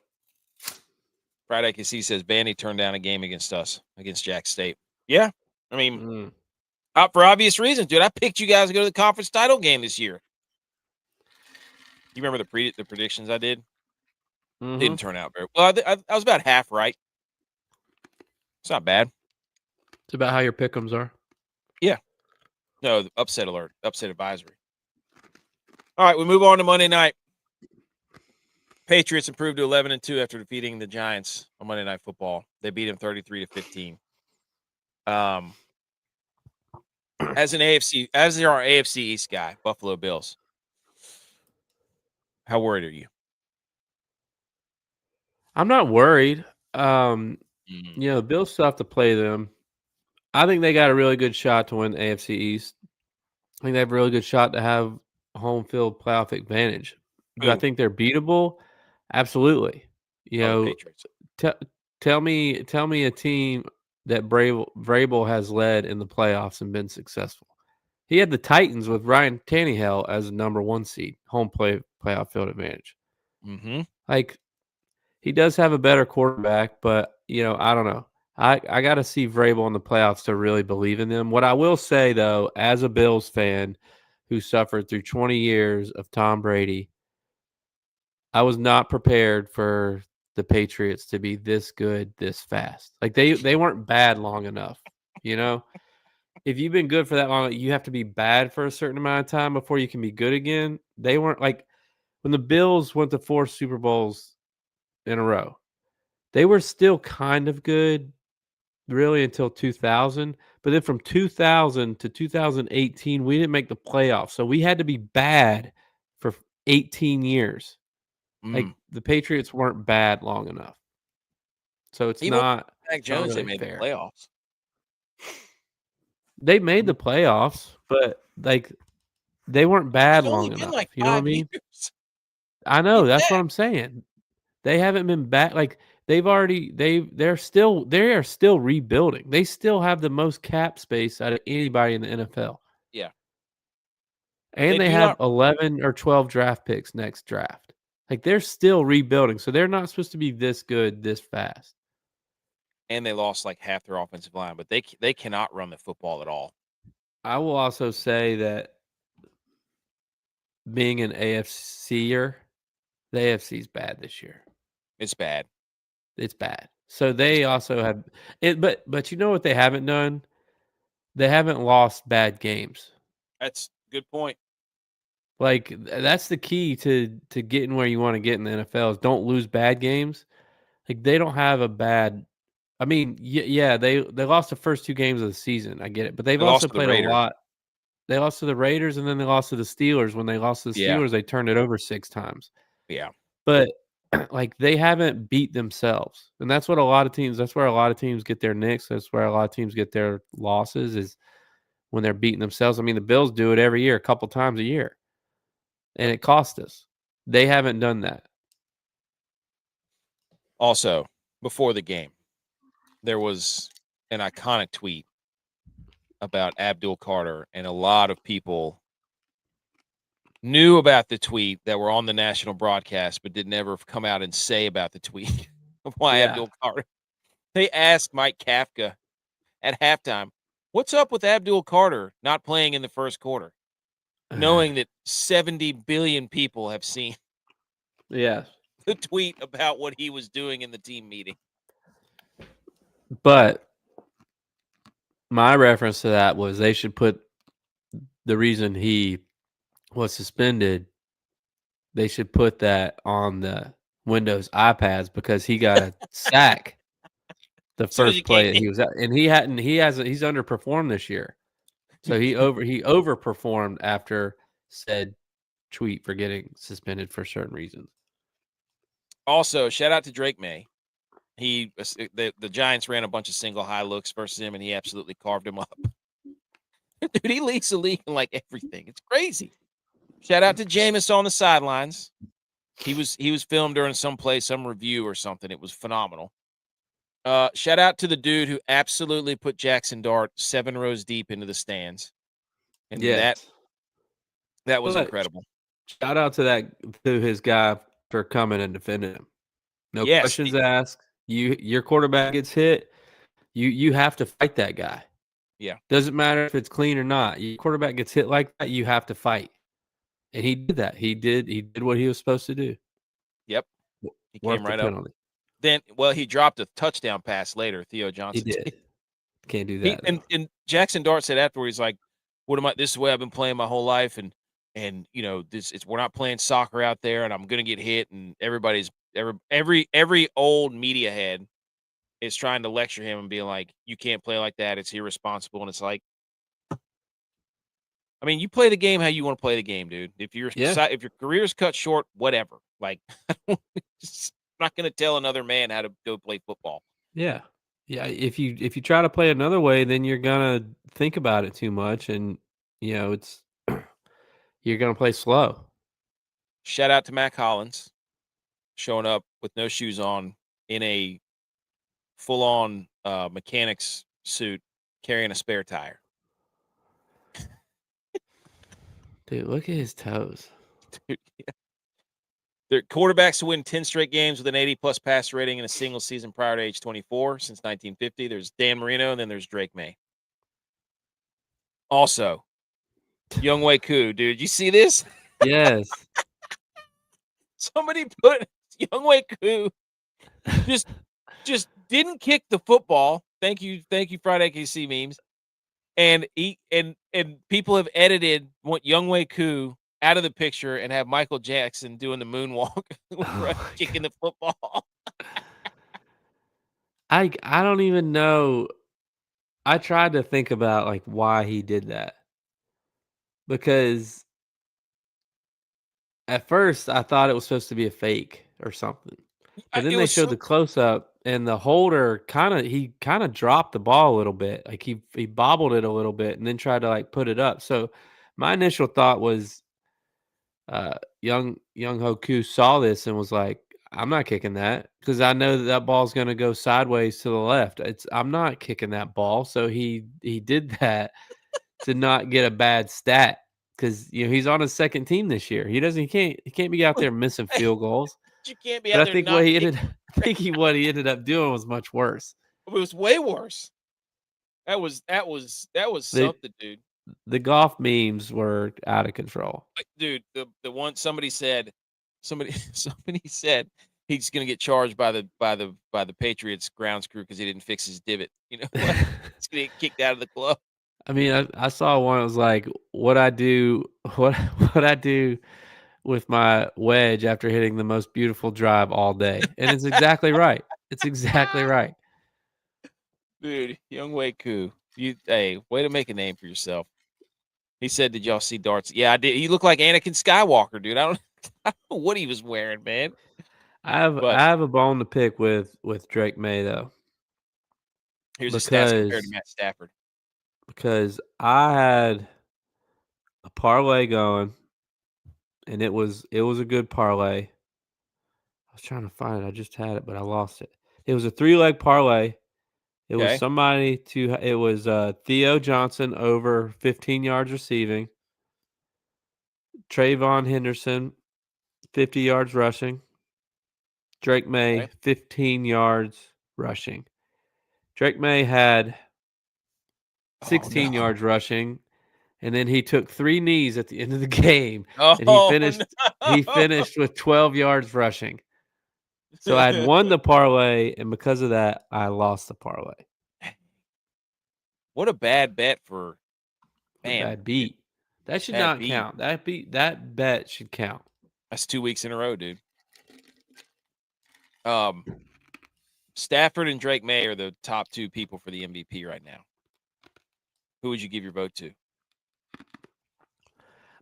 A: Friday KC says Bandy turned down a game against us, against Jack State. Yeah. I mean, for obvious reasons, dude. I picked you guys to go to the conference title game this year. You remember the predictions I did?
B: Mm-hmm.
A: Didn't turn out very well. I was about half right. It's not bad.
B: It's about how your pick'ems are.
A: Yeah. No, upset alert, upset advisory. All right, we move on to Monday night. Patriots improved to 11-2 after defeating the Giants on Monday Night Football. They beat them 33-15. As our AFC East guy, Buffalo Bills. How worried are you?
B: I'm not worried. The Bills still have to play them. I think they got a really good shot to win the AFC East. I think they have a really good shot to have home field playoff advantage. Do I think they're beatable? Absolutely.
A: The Patriots.
B: Tell me a team that Vrabel has led in the playoffs and been successful. He had the Titans with Ryan Tannehill as a number 1 seed, playoff field advantage.
A: Mm-hmm.
B: Like, he does have a better quarterback, but I don't know. I got to see Vrabel in the playoffs to really believe in them. What I will say, though, as a Bills fan who suffered through 20 years of Tom Brady, I was not prepared for the Patriots to be this good this fast. Like, they weren't bad long enough. If you've been good for that long, you have to be bad for a certain amount of time before you can be good again. They weren't like when the Bills went to 4 Super Bowls in a row. They were still kind of good really until 2000, but then from 2000 to 2018, we didn't make the playoffs. So we had to be bad for 18 years. Like, the Patriots weren't bad long enough. So it's
A: Even
B: not
A: Mac Jones,
B: really
A: they made
B: fair.
A: the playoffs.
B: They made the playoffs, but like they weren't bad long enough.
A: Like
B: you know what I
A: 5
B: mean?
A: years.
B: I know, that's what I'm saying. They haven't been back. Like, they are still rebuilding. They still have the most cap space out of anybody in the NFL.
A: Yeah.
B: And they have 11 or 12 draft picks next draft. Like, they're still rebuilding. So they're not supposed to be this good this fast.
A: And they lost like half their offensive line, but they cannot run the football at all.
B: I will also say that being an AFCer, the AFC is bad this year.
A: It's bad.
B: It's bad. So they also have it, but you know what they haven't done? They haven't lost bad games.
A: That's a good point.
B: Like, that's the key to getting where you want to get in the NFL is don't lose bad games. Like, they don't have a bad. I mean, yeah, they lost the first 2 games of the season. I get it, but they've also played a lot. They lost to the Raiders and then they lost to the Steelers. When they lost to the Steelers, they turned it over 6 times.
A: Yeah.
B: But like, they haven't beat themselves. And that's where a lot of teams get their nicks. That's where a lot of teams get their losses is when they're beating themselves. I mean, the Bills do it every year, a couple times a year. And it cost us. They haven't done that.
A: Also, before the game, there was an iconic tweet about Abdul Carter, and a lot of people knew about the tweet that were on the national broadcast, but did never come out and say about the tweet of why Abdul Carter. They asked Mike Kafka at halftime, "What's up with Abdul Carter not playing in the first quarter?" Knowing that 70 billion people have seen the tweet about what he was doing in the team meeting.
B: But my reference to that was they should put the reason he was suspended, they should put that on the Windows iPads because he got a sack the first play that he was at. And he's underperformed this year. So he overperformed after said tweet for getting suspended for certain reasons.
A: Also, shout out to Drake May. the Giants ran a bunch of single high looks versus him, and he absolutely carved him up. Dude, he leads the league in like everything. It's crazy. Shout out to Jameis on the sidelines. He was filmed during some review or something. It was phenomenal. Shout out to the dude who absolutely put Jackson Dart 7 rows deep into the stands. And
B: Yes.
A: that was incredible.
B: Shout out to his guy for coming and defending him. No questions asked. Your quarterback gets hit, you have to fight that guy.
A: Yeah.
B: Doesn't matter if it's clean or not. Your quarterback gets hit like that, you have to fight. And he did that. He did what he was supposed to do.
A: Yep. He came right
B: penalty.
A: up. Then, he dropped a touchdown pass later. Theo Johnson
B: He did. Can't do that.
A: And Jackson Dart said afterwards, like, this is the way I've been playing my whole life. And we're not playing soccer out there, and I'm going to get hit. And every old media head is trying to lecture him and being like, you can't play like that. It's irresponsible. And it's like, I mean, you play the game how you want to play the game, dude. If your career's cut short, whatever. Like, I'm not going to tell another man how to go play football.
B: Yeah. Yeah. If you try to play another way, then you're going to think about it too much. And, it's you're going to play slow.
A: Shout out to Mac Hollins showing up with no shoes on in a full-on mechanics suit carrying a spare tire.
B: Dude, look at his toes.
A: Dude, yeah. Their quarterbacks to win 10 straight games with an 80-plus passer rating in a single season prior to age 24 since 1950. There's Dan Marino, and then there's Drake May. Also, Younghoe Koo, dude. You see this?
B: Yes.
A: Somebody put Younghoe Koo just didn't kick the football. Thank you, Friday KC memes. And people have edited Younghoe Koo out of the picture and have Michael Jackson doing the moonwalk, kicking the football.
B: I don't even know. I tried to think about like why he did that, because at first I thought it was supposed to be a fake or something, but then they showed the close up, and the holder kind of dropped the ball a little bit, like he bobbled it a little bit, and then tried to like put it up. So my initial thought was, Younghoe Koo saw this and was like, I'm not kicking that, because I know that ball's going to go sideways to the left. I'm not kicking that ball. So he did that to not get a bad stat, because he's on his second team this year. He can't be out there missing field goals.
A: You can't be out there.
B: I think what he ended up doing was much worse.
A: It was way worse. That was something, dude.
B: The golf memes were out of control.
A: Dude, the one somebody said he's going to get charged by the Patriots grounds crew because he didn't fix his divot. He's going to get kicked out of the club.
B: I mean, I saw one that was like, what I do with my wedge after hitting the most beautiful drive all day. And it's exactly right. It's exactly right.
A: Dude, Younghoe Koo. Hey, way to make a name for yourself. He said, did y'all see darts? Yeah, I did. He looked like Anakin Skywalker, dude. I don't know what he was wearing, man.
B: I have a bone to pick with Drake May, though.
A: Here's his stats compared to Matt Stafford.
B: Because I had a parlay going, and it was a good parlay. I was trying to find it. I just had it, but I lost it. It was a 3-leg parlay. It was Theo Johnson over 15 yards receiving, Trayvon Henderson 50 yards rushing, Drake May 15 yards rushing. Drake May had 16 yards rushing, and then he took 3 knees at the end of the game, and he finished with 12 yards rushing. So I had won the parlay, and because of that, I lost the parlay.
A: What a bad bet for man.
B: Bad beat. That should not count. That bet should count.
A: That's 2 weeks in a row, dude. Stafford and Drake May are the top 2 people for the MVP right now. Who would you give your vote to?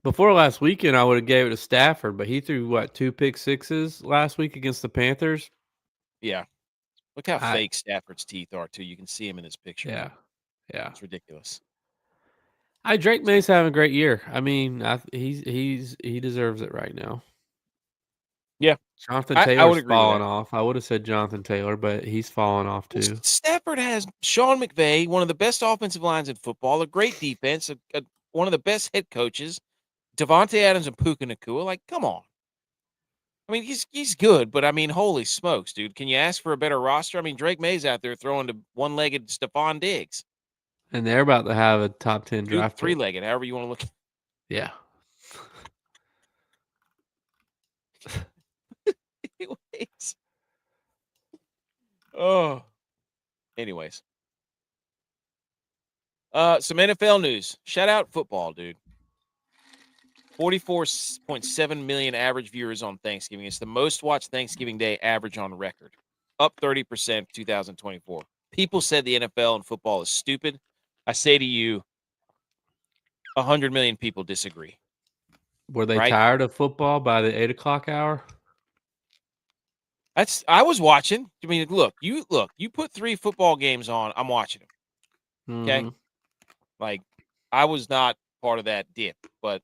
B: Before last weekend, I would have gave it to Stafford, but he threw 2 pick sixes last week against the Panthers.
A: Yeah. Look how fake Stafford's teeth are, too. You can see him in this picture.
B: Yeah. Yeah.
A: It's ridiculous.
B: Drake May's having a great year. I mean, he deserves it right now.
A: Yeah.
B: Jonathan
A: I
B: Taylor's
A: would agree with
B: fallen
A: that.
B: off. I would have said Jonathan Taylor, but he's fallen off too.
A: Stafford has Sean McVay, one of the best offensive lines in football, a great defense, one of the best head coaches, Devontae Adams and Puka Nacua. Like, come on. I mean, he's good, but I mean, holy smokes, dude. Can you ask for a better roster? I mean, Drake May's out there throwing to one-legged Stephon Diggs.
B: And they're about to have a top 10 draft pick.
A: Three-legged, however you want to look.
B: Yeah.
A: Anyways. Oh. Anyways. Some NFL news. Shout out football, dude. 44.7 million average viewers on Thanksgiving. It's the most watched Thanksgiving Day average on record. Up 30% 2024. People said the NFL and football is stupid. I say to you, 100 million people disagree.
B: Were they tired of football by the 8 o'clock hour?
A: I was watching. I mean, look, you put 3 football games on, I'm watching them. Okay.
B: Mm-hmm.
A: Like, I was not part of that dip, but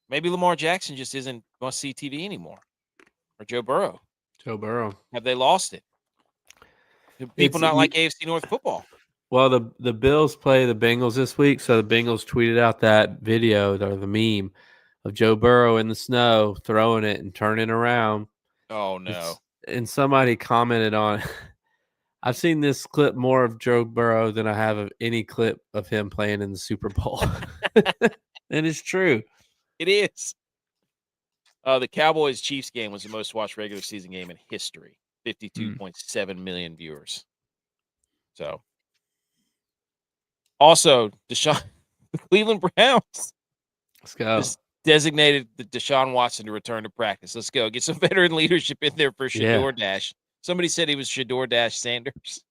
A: maybe Lamar Jackson just isn't must-see TV anymore. Or Joe Burrow. Have they lost it? Do people not like AFC North football?
B: Well, the Bills play the Bengals this week, so the Bengals tweeted out that video or the meme of Joe Burrow in the snow throwing it and turning around.
A: Oh, no.
B: And somebody commented on I've seen this clip more of Joe Burrow than I have of any clip of him playing in the Super Bowl. And it's true.
A: It is. The Cowboys-Chiefs game was the most watched regular season game in history. 52.7 million viewers. So, also, the Cleveland Browns.
B: Let's go.
A: Designated Deshaun Watson to return to practice. Let's go. Get some veteran leadership in there for Shador Dash. Somebody said he was Shador Dash Sanders.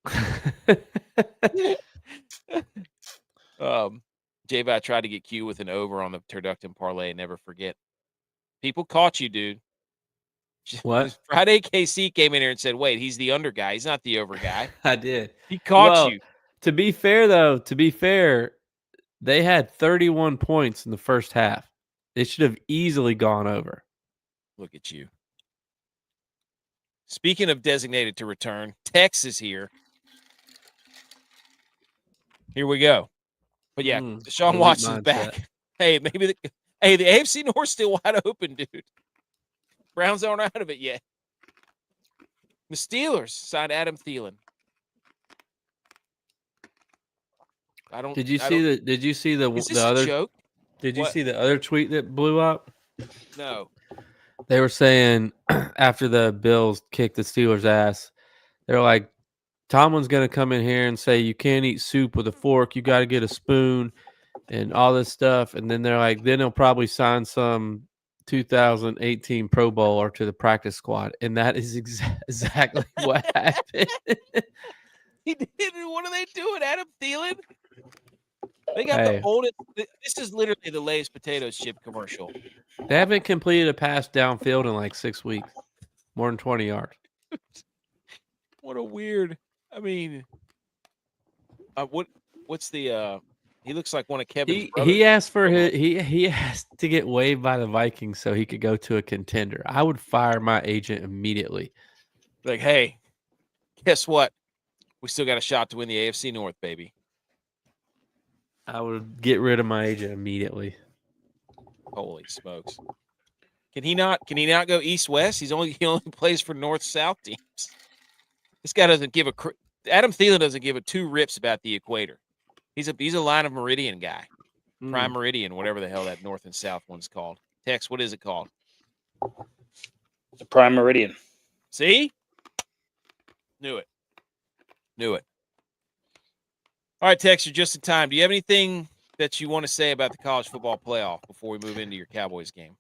A: J-Vi tried to get Q with an over on the Turducken parlay. Never forget. People caught you, dude.
B: What?
A: Friday, KC came in here and said, wait, he's the under guy. He's not the over guy.
B: I did.
A: He caught you.
B: To be fair, they had 31 points in the first half. They should have easily gone over.
A: Look at you. Speaking of designated to return, Tex is here. Here we go. But yeah, Deshaun Watson's back. Hey, the AFC North's still wide open, dude. Browns aren't out of it yet. The Steelers signed Adam Thielen.
B: Did you see the other
A: joke?
B: Did you see the other tweet that blew up?
A: No.
B: They were saying after the Bills kicked the Steelers' ass, they're like, Tomlin's going to come in here and say you can't eat soup with a fork. You got to get a spoon and all this stuff. And then they're like, then he'll probably sign some 2018 Pro Bowler to the practice squad. And that is exactly what happened.
A: He did. What are they doing, Adam Thielen? They got the oldest. This is literally the Lay's potato chip commercial.
B: They haven't completed a pass downfield in like 6 weeks. More than 20 yards.
A: What a weird. I mean, what's the? He looks like one of Kevin's brothers.
B: He asked for he asked to get waived by the Vikings so he could go to a contender. I would fire my agent immediately.
A: Like, hey, guess what? We still got a shot to win the AFC North, baby.
B: I would get rid of my agent immediately.
A: Holy smokes! Can he not go east-west? He only plays for north-south teams. This guy doesn't give Adam Thielen doesn't give a two rips about the equator. He's a line of meridian guy, prime meridian, whatever the hell that north and south one's called. Tex, what is it called?
C: The prime meridian.
A: See, knew it. All right, Tex, you're just in time. Do you have anything that you want to say about the college football playoff before we move into your Cowboys game?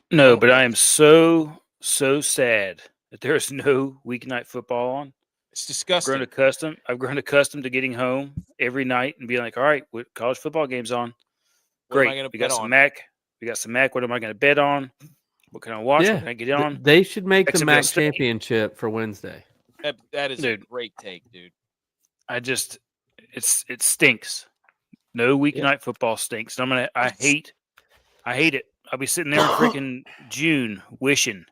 C: No, but I am so sad that there is no weeknight football on.
A: It's disgusting.
C: I've grown accustomed to getting home every night and being like, all right, college football game's on. Great. We got some MAC. What am I going to bet on? What can I watch? What can I get on?
B: They should make the MAC championship for Wednesday.
A: That is a great take, dude.
C: It stinks. No weeknight football stinks. I hate it. I'll be sitting there in freaking June wishing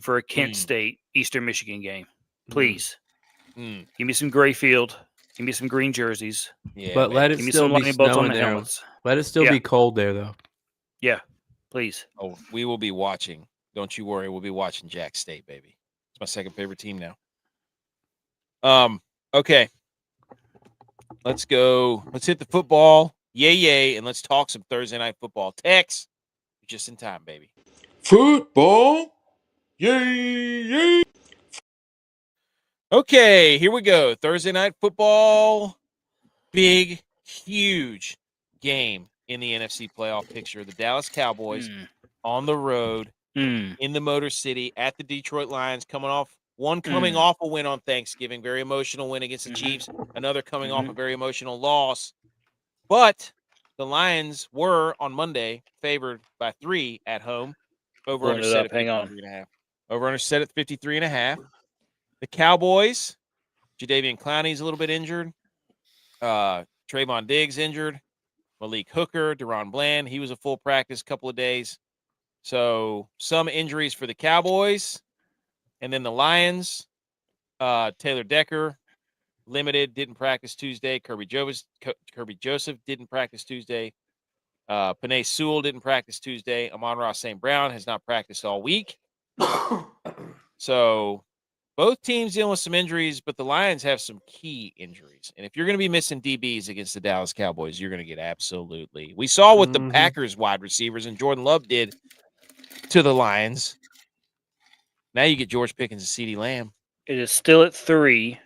C: for a Kent State Eastern Michigan game. Please. Give me some gray field. Give me some green jerseys.
B: Yeah, but let it still be snowing there. Helmets. Let it still be cold there, though.
C: Yeah, please.
A: Oh, we will be watching. Don't you worry. We'll be watching Jack State, baby. It's my second favorite team now. Okay. Let's go. Let's hit the football. Yay, and let's talk some Thursday night football. Tex, just in time, baby.
D: Football. Yay.
A: Okay, here we go. Thursday night football. Big, huge game in the NFC playoff picture. The Dallas Cowboys on the road in the Motor City at the Detroit Lions, coming off a win on Thanksgiving, very emotional win against the Chiefs, another coming off a very emotional loss. But the Lions were on Monday favored by 3 at home. Over under set at 53.5. Over under set at 53.5. The Cowboys, Jadeveon Clowney's a little bit injured. Trayvon Diggs injured. Malik Hooker, Deron Bland, he was a full practice couple of days. So some injuries for the Cowboys. And then the Lions, Taylor Decker, limited, didn't practice Tuesday. Kirby Joseph didn't practice Tuesday. Penei Sewell didn't practice Tuesday. Amon-Ra St. Brown has not practiced all week. So both teams dealing with some injuries, but the Lions have some key injuries. And if you're going to be missing DBs against the Dallas Cowboys, you're going to get absolutely. We saw what the Packers wide receivers and Jordan Love did to the Lions. Now you get George Pickens and CeeDee Lamb.
C: It is still at 3.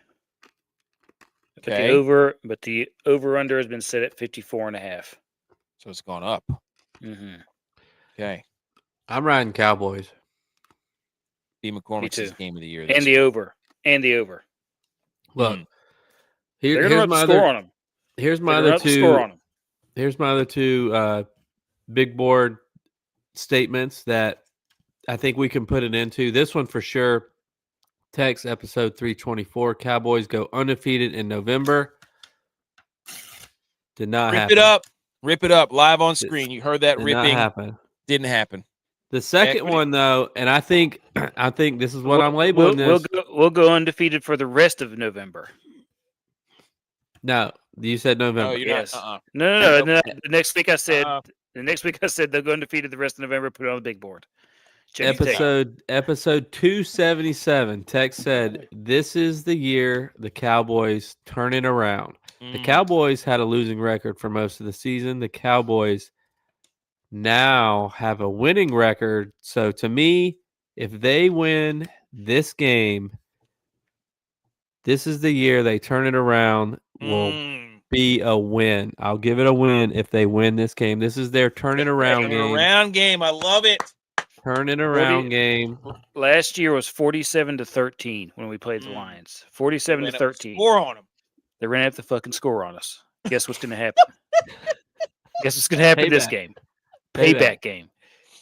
A: Okay.
C: But the over-under has been set at 54.5.
A: So it's gone up. Okay.
B: I'm riding Cowboys.
A: B. McCormick's game of the year.
C: And the over.
B: Look,
C: they're going to score on them.
B: Here's my other two. Here's my other two big board statements that I think we can put it into. This one for sure. Text episode 324. Cowboys go undefeated in November. Did not happen.
A: Rip it up live on screen. You heard that ripping.
B: Did not happen.
A: Didn't happen.
B: The second one, though, and I think this is what I'm labeling this.
C: We'll go undefeated for the rest of November.
B: No, you said November.
A: No, you're
C: yes.
A: not.
C: No. The next week I said they'll go undefeated the rest of November. Put it on the big board.
B: Episode 277. Tex said, "This is the year the Cowboys turn it around." The Cowboys had a losing record for most of the season. The Cowboys now have a winning record. So to me, if they win this game, this is the year they turn it around. Will be a win. I'll give it a win if they win this game. This is their turn it around game.
A: I love it.
B: Turn it around game.
C: Last year was 47-13 when we played the Lions. 47-13.
A: Score on them.
C: They ran up the fucking score on us. Guess what's going to happen? Guess what's going to happen this game? Payback game.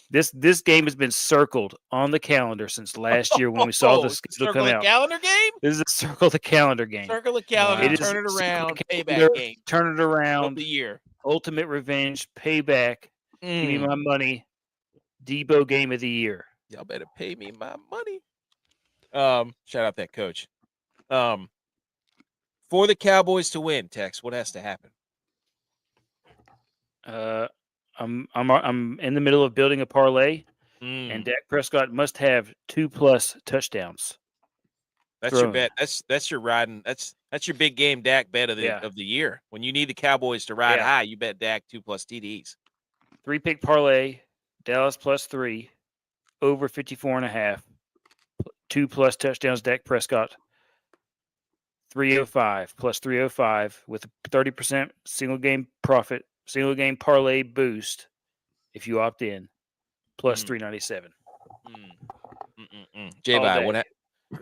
C: This game has been circled on the calendar since last year when we saw the schedule come out.
A: Calendar game?
C: This is a circle the calendar game.
A: Circle the calendar. Turn it around. Payback game.
C: Turn it around.
A: Of the year.
C: Ultimate revenge. Payback. Give me my money. Debo game of the year.
A: Y'all better pay me my money. Shout out that coach. For the Cowboys to win, Tex, what has to happen?
C: I'm in the middle of building a parlay, and Dak Prescott must have 2+ touchdowns.
A: That's your bet. That's your riding. That's your big game Dak bet of the year. When you need the Cowboys to ride high, you bet Dak 2+ TDs.
C: 3-pick parlay. Dallas +3, over 54.5, 2+ touchdowns. Dak Prescott, 305 plus 305 with a 30% single game profit, single game parlay boost if you opt in, plus 397.
A: J-Bye,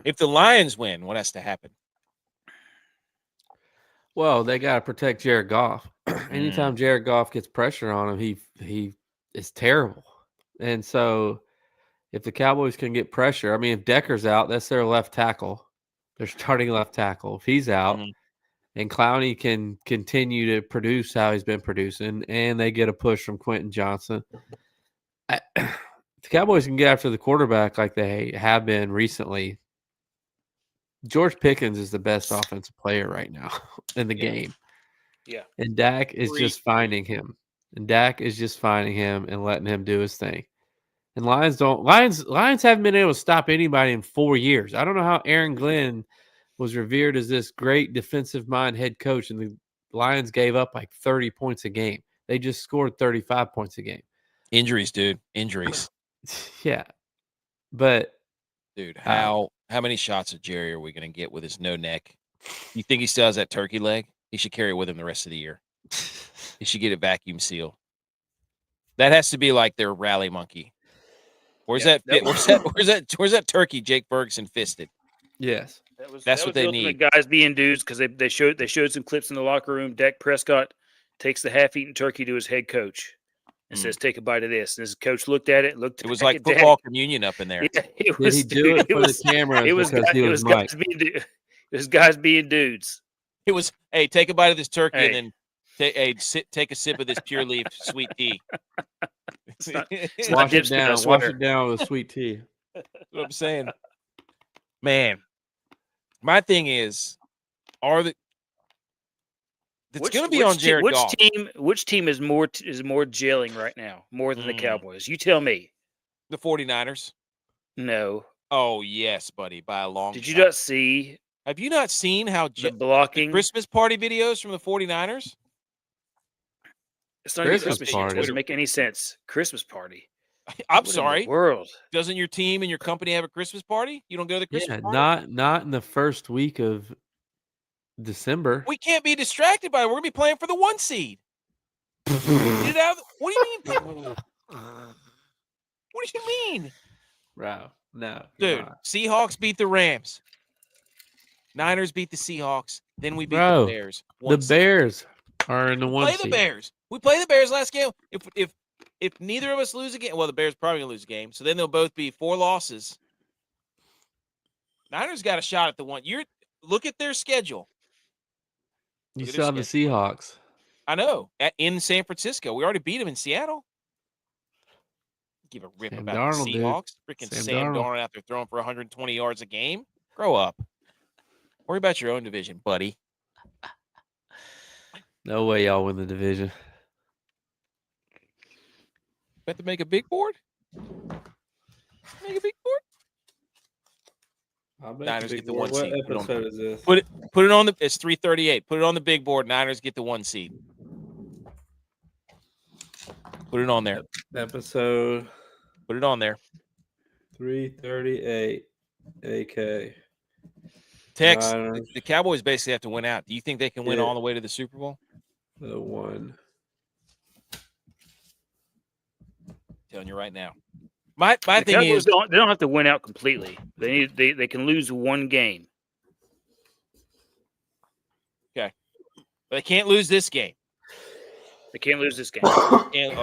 A: if the Lions win, what has to happen?
B: Well, they got to protect Jared Goff. Anytime Jared Goff gets pressure on him, he is terrible. And so if the Cowboys can get pressure, I mean, if Decker's out, that's their left tackle. their starting left tackle. If he's out,
A: Mhm.
B: and Clowney can continue to produce how he's been producing, and they get a push from Quentin Johnson, the Cowboys can get after the quarterback like they have been recently. George Pickens is the best offensive player right now in the game.
C: Yeah.
B: And Dak is just finding him. And Dak is just finding him and letting him do his thing. And Lions haven't been able to stop anybody in 4 years. I don't know how Aaron Glenn was revered as this great defensive mind head coach, and the Lions gave up like 30 points a game. They just scored 35 points a game.
A: Injuries, dude. Injuries.
B: Yeah. But
A: dude, how many shots of Jerry are we going to get with his no neck? You think he still has that turkey leg? He should carry it with him the rest of the year. He should get it vacuum sealed. That has to be like their rally monkey. Where's that turkey Jake Ferguson fisted?
B: Yes.
A: That's what they need.
C: Guys being dudes, because they showed some clips in the locker room. Dak Prescott takes the half-eaten turkey to his head coach and says, "Take a bite of this." And his coach looked at it. It
A: was like football communion up in there.
C: Yeah,
B: Did he do it for the camera? It was
C: guys being dudes.
A: It was, hey, take a bite of this turkey and then take a sip of this pure leaf sweet tea.
B: Wash it down with sweet tea.
A: That's what I'm saying. Man, my thing is, it's going to be on Jared Goff.
C: Which team is more gelling right now, more than the Cowboys? You tell me.
A: The 49ers.
C: No.
A: Oh, yes, buddy, by a long
C: Did you not see?
A: Have you not seen how
C: the blocking
A: Christmas party videos from the 49ers?
C: It's not a Christmas party. It doesn't make any sense. Christmas party.
A: I'm sorry.
C: In the world.
A: Doesn't your team and your company have a Christmas party? You don't go to the Christmas
B: party? Not in the first week of December.
A: We can't be distracted by it. We're going to be playing for the 1 seed. Get it out. What do you mean? What do you mean?
B: Wow. No.
A: Dude, Seahawks beat the Rams. Niners beat the Seahawks. Then we beat the Bears.
B: The Bears are in the 1 seed.
A: The Bears. We play the Bears last game. If neither of us lose a game, well, the Bears probably going to lose a game. So then they'll both be 4 losses. Niners got a shot at the 1. Look at their schedule.
B: You saw the Seahawks.
A: I know. In San Francisco. We already beat them in Seattle. Give a rip about Darnold, the Seahawks. Freaking Sam Darnold out there throwing for 120 yards a game. Grow up. Worry about your own division, buddy.
B: No way y'all win the division.
A: About to make a big board? Make a big board? Niners get the 1 seed.
B: What episode is this?
A: Put it on it's 338. Put it on the big board. Niners get the 1 seed. Put it on there.
B: Episode.
A: Put it on there.
B: 338. AK.
A: Tex, the Cowboys basically have to win out. Do you think they can win all the way to the Super Bowl?
B: The 1.
A: Telling you right now. My thing is
C: they don't have to win out completely. They can lose 1 game.
A: Okay. But they can't lose this game.
C: They can't lose this game.
A: They
C: can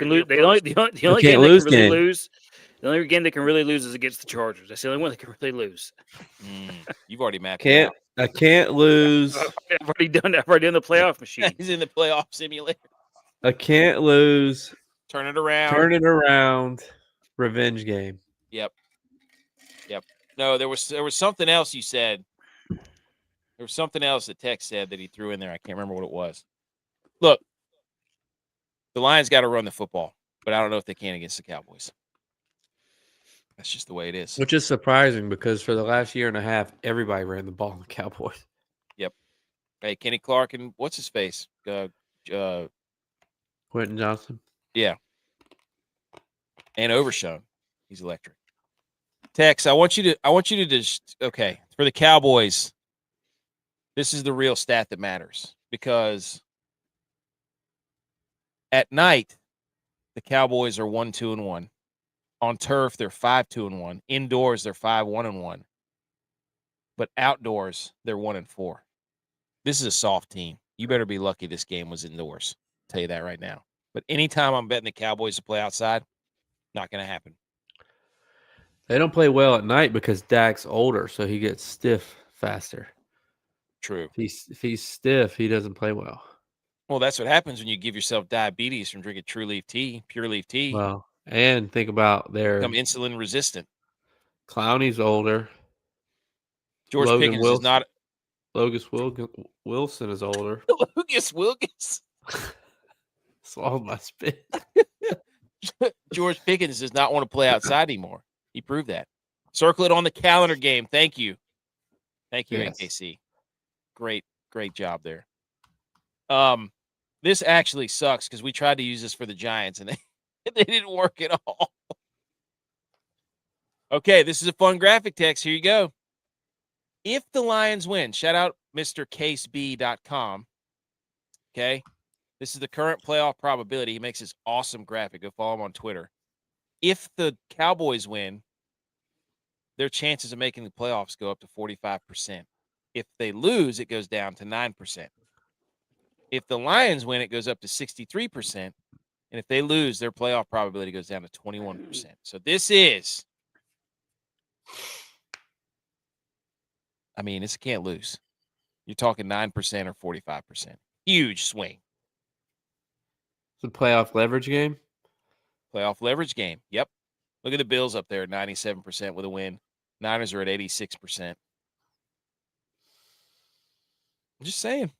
C: lose. The only game they can really lose. The only game they can really lose is against the Chargers. That's the only one they can really lose.
A: You've already mapped it out.
B: I can't lose.
C: I've already done the playoff machine.
A: He's in the playoff simulator.
B: I can't lose.
A: Turn it around.
B: Revenge game.
A: Yep. No, there was something else you said. There was something else that Tex said that he threw in there. I can't remember what it was. Look, the Lions got to run the football, but I don't know if they can against the Cowboys. That's just the way it is.
B: Which is surprising because for the last year and a half, everybody ran the ball in the Cowboys.
A: Yep. Hey, Kenny Clark and what's his face?
B: Quentin Johnson.
A: Yeah. And Overshown. He's electric. Tex, I want you to just for the Cowboys, this is the real stat that matters because at night, the Cowboys are 1-2-1. On turf, they're 5-2-1. Indoors, they're 5-1-1. But outdoors, they're 1-4. This is a soft team. You better be lucky this game was indoors. I'll tell you that right now. But anytime I'm betting the Cowboys to play outside, not going to happen.
B: They don't play well at night because Dak's older, so he gets stiff faster.
A: True.
B: If he's stiff, he doesn't play well.
A: Well, that's what happens when you give yourself diabetes from drinking True Leaf tea, pure leaf tea.
B: Well, and think about their
A: Become insulin resistant.
B: Clowney's older.
A: George
B: Logan
A: Pickens
B: Wilson.
A: is not.
B: Wilson is older.
A: Lucas Wilkins.
B: Swallowed my spit.
A: George Pickens does not want to play outside anymore. He proved that. Circle it on the calendar game. Thank you. Thank you,
B: Yes.
A: NKC. Great job there. This actually sucks because we tried to use this for the Giants and they didn't work at all. Okay, this is a fun graphic text. Here you go. If the Lions win, shout out MrCaseB.com. Okay. This is the current playoff probability. He makes this awesome graphic. Go follow him on Twitter. If the Cowboys win, their chances of making the playoffs go up to 45%. If they lose, it goes down to 9%. If the Lions win, it goes up to 63%. And if they lose, their playoff probability goes down to 21%. So this is, I mean, this can't lose. You're talking 9% or 45%. Huge swing.
B: It's a playoff leverage game.
A: Playoff leverage game. Yep. Look at the Bills up there at 97% with a win. Niners are at 86%. I'm just saying.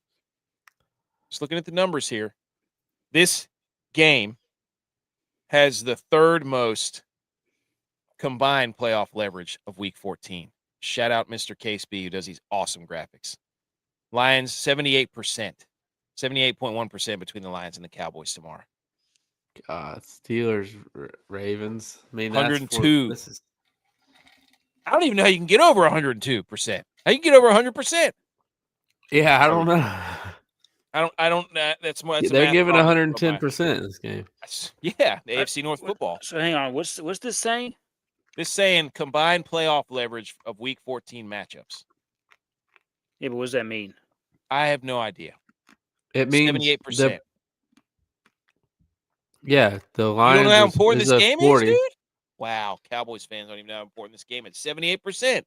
A: Just looking at the numbers here. This game has the third most combined playoff leverage of Week 14. Shout out Mr. Case B, who does these awesome graphics. Lions, 78%. 78.1% between the Lions and the Cowboys tomorrow.
B: Steelers, Ravens. I mean,
A: 102. I don't even know how you can get over 102%. How you can get over 100%?
B: Yeah, I don't know.
A: I don't. That's more. That's
B: They're giving 110% this game.
A: Yeah, the AFC North football.
C: So hang on. What's this saying?
A: This saying combined playoff leverage of Week 14 matchups.
C: Yeah, but what does that mean?
A: I have no idea.
B: It means
A: 78%.
B: Yeah, the
A: You
B: Lions.
A: don't know how important this game
B: 40.
A: is, dude? Wow, Cowboys fans don't even know how important this game is. 78%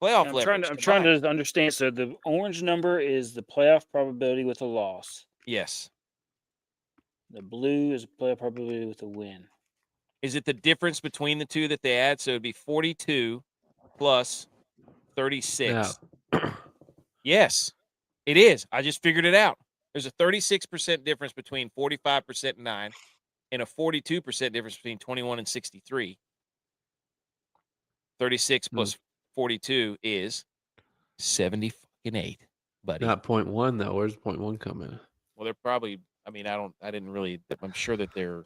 A: playoff leverage.
C: I'm trying to understand. So the orange number is the playoff probability with a loss.
A: Yes.
C: The blue is playoff probability with a win.
A: Is it the difference between the two that they add? So it'd be 42 plus 36.
B: Yeah.
A: Yes, it is. I just figured it out. There's a 36% difference between 45% and 9 and a 42% difference between 21 and 63. 36 plus 42 is 78, buddy.
B: Not 0.1 though. Where's 0.1 come in?
A: Well, they're probably. I mean, I didn't really. I'm sure that they're.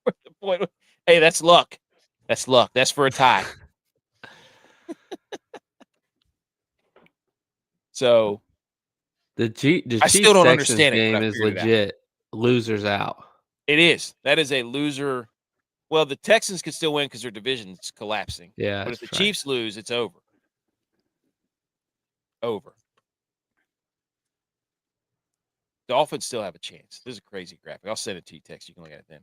A: The point. Hey, that's luck. That's luck. That's for a tie. So
B: The Chiefs
A: still don't
B: Texans
A: understand it, but
B: game
A: I
B: is
A: figured it out.
B: legit. Losers out.
A: it is. That is a loser. Well, the Texans could still win because their division's collapsing.
B: Yeah,
A: But if the
B: that's right.
A: Chiefs lose, it's over. Over. Dolphins still have a chance. This is a crazy graphic. I'll send it to you, Tex. You can look at it then.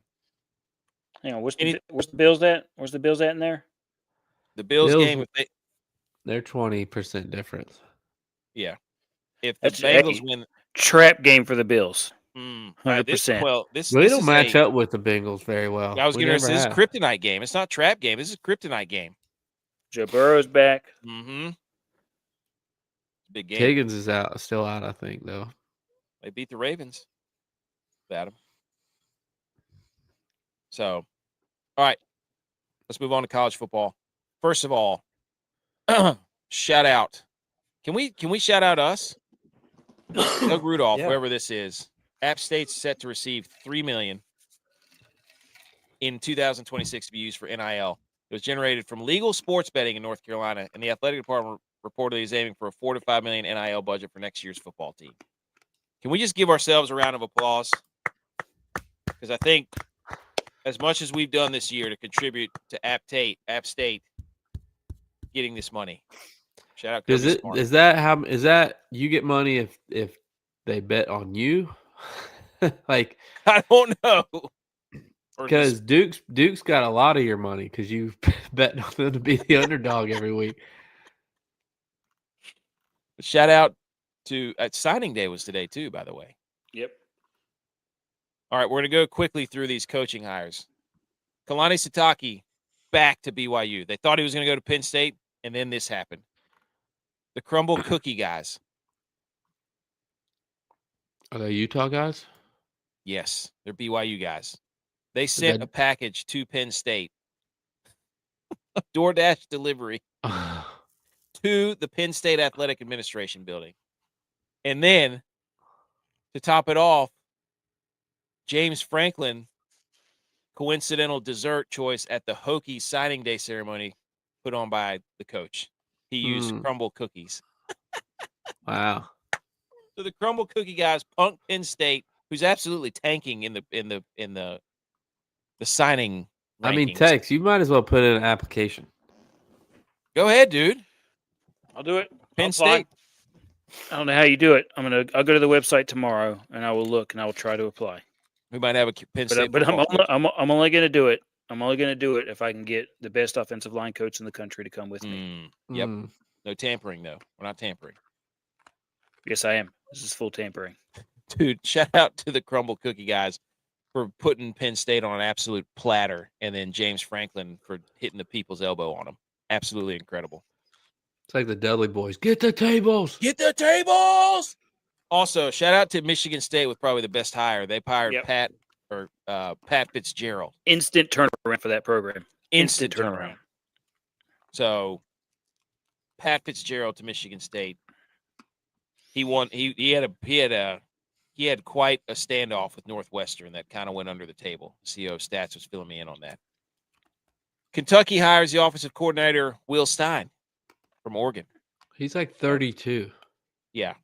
C: Hang on. Where's the Bills at? Where's the Bills at in there?
A: The Bills game,
B: they're 20% difference.
A: if the
C: That's-
A: Bengals
C: hey,
A: win,
C: Trap game for the Bills. 100%.
A: This
B: We don't
A: is
B: match up with the Bengals very well.
A: I was
B: We
A: going to say
B: never
A: this is
B: have.
A: kryptonite game. It's not trap game. This is kryptonite game.
C: Joe Burrow's back.
A: Mm-hmm. Big game.
B: Higgins is still out, I think, though.
A: They beat the Ravens. Bat 'em. So, all right. Let's move on to college football. First of all, shout out. Can we shout out us? Doug Rudolph,
B: Yeah.
A: whoever this is. App State's set to receive $3 million in 2026 to be used for NIL. It was generated from legal sports betting in North Carolina, and the athletic department reportedly is aiming for a $4 to $5 million NIL budget for next year's football team. Can we just give ourselves a round of applause? Because I think as much as we've done this year to contribute to App State getting this money. Shout out.
B: Is that you get money if they bet on you? Like,
A: I don't know. Or
B: Because Duke's got a lot of your money because you bet on them to be the underdog every week.
A: shout out to signing day was today too, by the way.
C: Yep.
A: All right, we're going to go quickly through these coaching hires. Kalani Sitake back to BYU. They thought he was going to go to Penn State, and then this happened. The Crumble Cookie guys.
B: Are they Utah guys?
A: Yes, they're BYU guys. They sent a package to Penn State, a DoorDash delivery to the Penn State Athletic Administration building. And then, to top it off, James Franklin, coincidental dessert choice at the Hokies signing day ceremony put on by the coach. He used crumble cookies.
B: Wow.
A: So the crumble cookie guys punked Penn State, who's absolutely tanking in the signing rankings.
B: I mean, Tex, you might as well put in an application.
A: Go ahead, dude.
C: I'll do it.
A: Penn State.
C: I don't know how you do it. I'll go to the website tomorrow and I will look and I will try to apply.
A: We might have a Penn State.
C: But I'm only going to do it. I'm only going to do it if I can get the best offensive line coach in the country to come with me.
A: Yep. No tampering, though. We're not tampering.
C: Yes, I am. This is full tampering.
A: Dude, shout out to the Crumble Cookie guys for putting Penn State on an absolute platter, and then James Franklin for hitting the people's elbow on them. Absolutely incredible.
B: It's like the Dudley boys. Get the tables.
A: Get the tables. Also, shout out to Michigan State with probably the best hire. They hired Pat Fitzgerald.
C: Instant turnaround for that program. Instant turnaround.
A: So, Pat Fitzgerald to Michigan State. He won. He had quite a standoff with Northwestern that kind of went under the table. CEO Stats was filling me in on that. Kentucky hires the offensive coordinator Will Stein from Oregon.
B: He's like 32.
A: Yeah.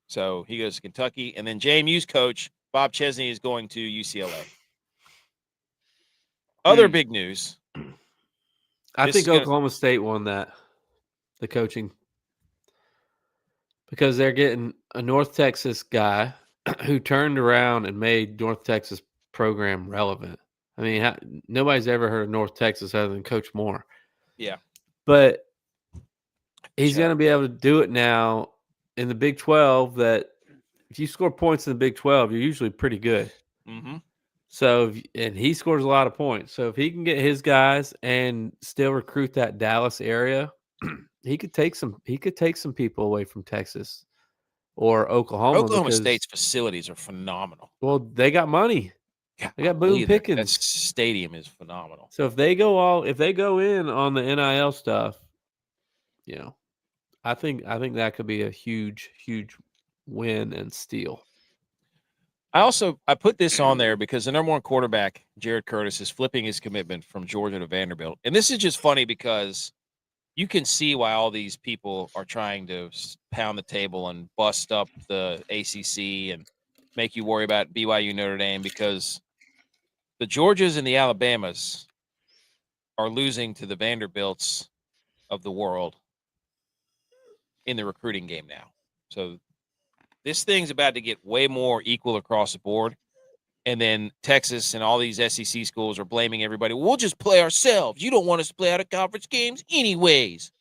A: So he goes to Kentucky, and then JMU's coach Bob Chesney is going to UCLA. Other big news.
B: I think Oklahoma State won that, the coaching, because they're getting a North Texas guy who turned around and made North Texas program relevant. I mean, nobody's ever heard of North Texas other than Coach Moore.
A: Yeah.
B: But he's going to be able to do it now in the Big 12, that if you score points in the Big 12, you're usually pretty good.
A: Mm-hmm.
B: So, and he scores a lot of points. So if he can get his guys and still recruit that Dallas area, he could take some people away from Texas or Oklahoma.
A: Oklahoma State's facilities are phenomenal.
B: Well, they got money. They got Boone Pickens.
A: That stadium is phenomenal.
B: So if they go in on the NIL stuff, I think that could be a huge, huge win and steal.
A: I put this on there because the number one quarterback, Jared Curtis, is flipping his commitment from Georgia to Vanderbilt. And this is just funny because you can see why all these people are trying to pound the table and bust up the ACC and make you worry about BYU Notre Dame, because the Georgias and the Alabamas are losing to the Vanderbilts of the world in the recruiting game now. So this thing's about to get way more equal across the board. And then Texas and all these SEC schools are blaming everybody. We'll just play ourselves. You don't want us to play out of conference games anyways.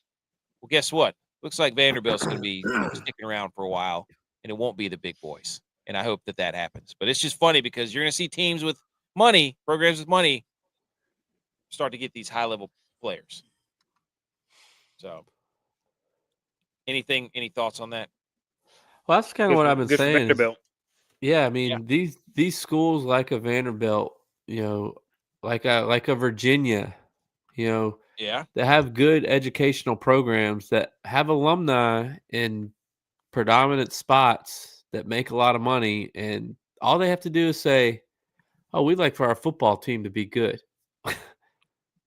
A: Well, guess what? Looks like Vanderbilt's going to be sticking around for a while, and it won't be the big boys. And I hope that happens. But it's just funny because you're going to see teams with money, programs with money, start to get these high-level players. So, any thoughts on that?
B: Well, that's kind of what I've been saying.
C: Vanderbilt.
B: Yeah, I mean, these schools like a Vanderbilt, like a Virginia, that have good educational programs that have alumni in predominant spots that make a lot of money, and all they have to do is say, "Oh, we'd like for our football team to be good."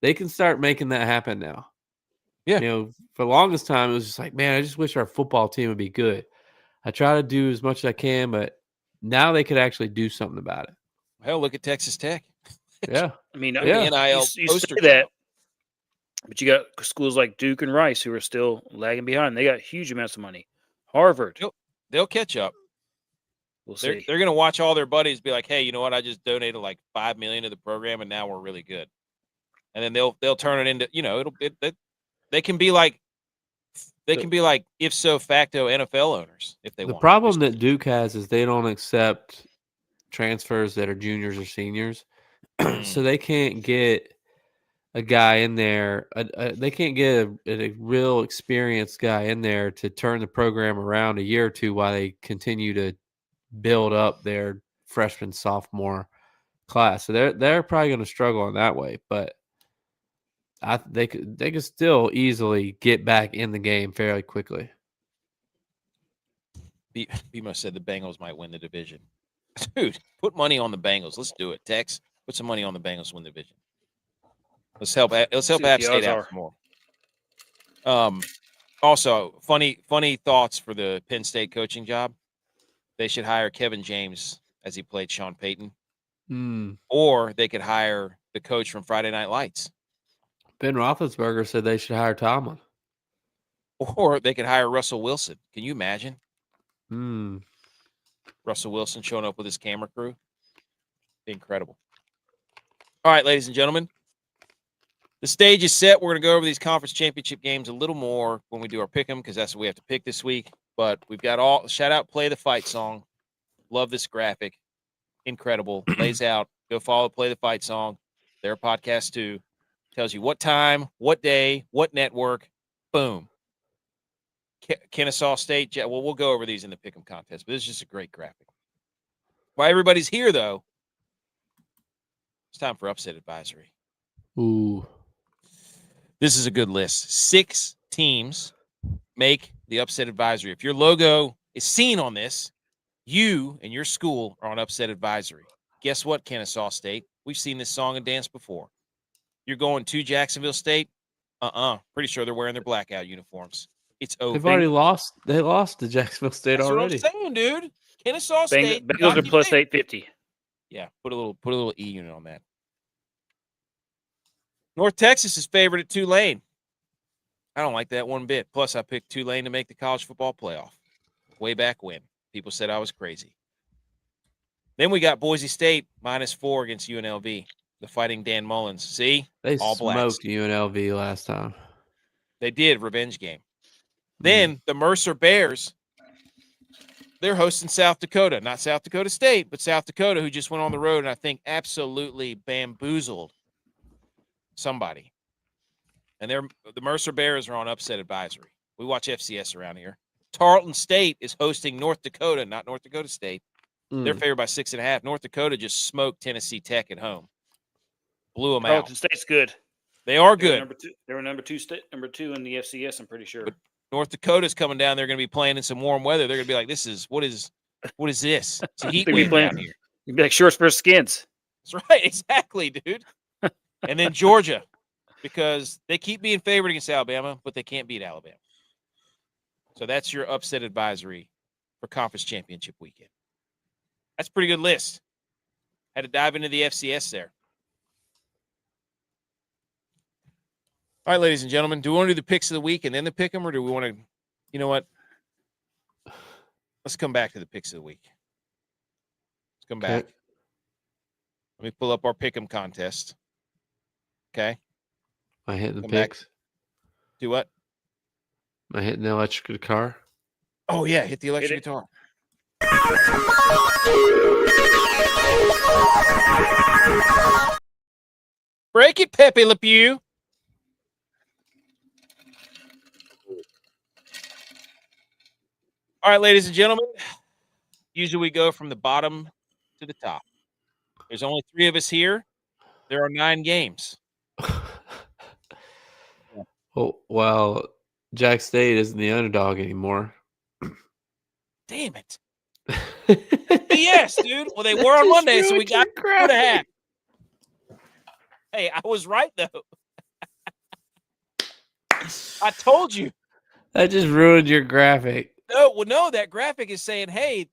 B: They can start making that happen now.
A: Yeah.
B: For the longest time, it was just like, man, I just wish our football team would be good. I try to do as much as I can, but now they could actually do something about it.
A: Hell, look at Texas Tech.
B: Yeah.
C: I mean,
A: NIL
C: you say that, but you got schools like Duke and Rice who are still lagging behind. They got huge amounts of money. Harvard.
A: They'll catch up.
C: We'll
A: They're
C: see.
A: going to watch all their buddies be like, hey, you know what? I just donated like $5 million to the program, and now we're really good. And then they'll turn it into, they can be like if so facto NFL owners if they
B: The
A: want.
B: problem that Duke has is they don't accept transfers that are juniors or seniors, so they can't get a guy in there. They can't get a real experienced guy in there to turn the program around a year or two while they continue to build up their freshman sophomore class. So they're probably going to struggle in that way, but they could still easily get back in the game fairly quickly.
A: BMO said the Bengals might win the division. Dude, put money on the Bengals. Let's do it. Tex, put some money on the Bengals to win the division. Let's help
C: See
A: App
C: what
A: State
C: the
A: out
C: odds
A: some more. Also, funny thoughts for the Penn State coaching job. They should hire Kevin James as he played Sean Payton. Or they could hire the coach from Friday Night Lights.
B: Ben Roethlisberger said they should hire Tomlin.
A: Or they could hire Russell Wilson. Can you imagine?
B: Mm.
A: Russell Wilson showing up with his camera crew. Incredible. All right, ladies and gentlemen. The stage is set. We're going to go over these conference championship games a little more when we do our pick 'em because that's what we have to pick this week. But we've got all shout out, play the fight song. Love this graphic. Incredible. Lays out. Go follow Play the Fight song. Their podcast too. Tells you what time, what day, what network. Boom. Kennesaw State. Well, we'll go over these in the pick 'em contest, but this is just a great graphic. While everybody's here, though, it's time for upset advisory.
B: Ooh.
A: This is a good list. 6 teams make the upset advisory. If your logo is seen on this, you and your school are on upset advisory. Guess what, Kennesaw State? We've seen this song and dance before. You're going to Jacksonville State? Pretty sure they're wearing their blackout uniforms. It's over.
B: They've already lost. They lost to Jacksonville State
A: That's
B: already.
A: what I'm saying, dude. Kennesaw State.
C: Bengals are plus 850.
A: Yeah, put a little E unit on that. North Texas is favored at Tulane. I don't like that one bit. Plus, I picked Tulane to make the college football playoff way back when. People said I was crazy. Then we got Boise State -4 against UNLV. The Fighting Dan Mullins. See?
B: They
A: all blacks.
B: smoked UNLV last time.
A: They did. Revenge game. Then the Mercer Bears, they're hosting South Dakota. Not South Dakota State, but South Dakota, who just went on the road and I think absolutely bamboozled somebody. And the Mercer Bears are on upset advisory. We watch FCS around here. Tarleton State is hosting North Dakota, not North Dakota State. They're favored by 6.5. North Dakota just smoked Tennessee Tech at home. Blew them out.
C: Tarleton State's good.
A: They are good.
C: They were number two in the FCS, I'm pretty sure.
A: But North Dakota's coming down. They're going to be playing in some warm weather. They're going to be like, what is this? It's a heat wave down here.
C: You'd be like shorts versus skins.
A: That's right. Exactly, dude. And then Georgia, because they keep being favored against Alabama, but they can't beat Alabama. So that's your upset advisory for conference championship weekend. That's a pretty good list. Had to dive into the FCS there. All right, ladies and gentlemen, do we want to do the picks of the week and then the pick 'em, or do we want to, you know what? Let's come back to the picks of the week. Let's come back. Let me pull up our pick 'em contest. Okay.
B: Am I hitting the
A: Come back.
B: picks?
A: Do what?
B: Am I hitting the electric guitar?
A: Oh, yeah. Hit the electric guitar. Break it, Pepe Le Pew. All right, ladies and gentlemen. Usually we go from the bottom to the top. There's only 3 of us here. There are 9 games.
B: Well, Jack State isn't the underdog anymore.
A: Damn it. Yes, dude. Well, they were on Monday, so we got 2.5. Hey, I was right, though. I told you.
B: That just ruined your graphic.
A: No, that graphic is saying, hey,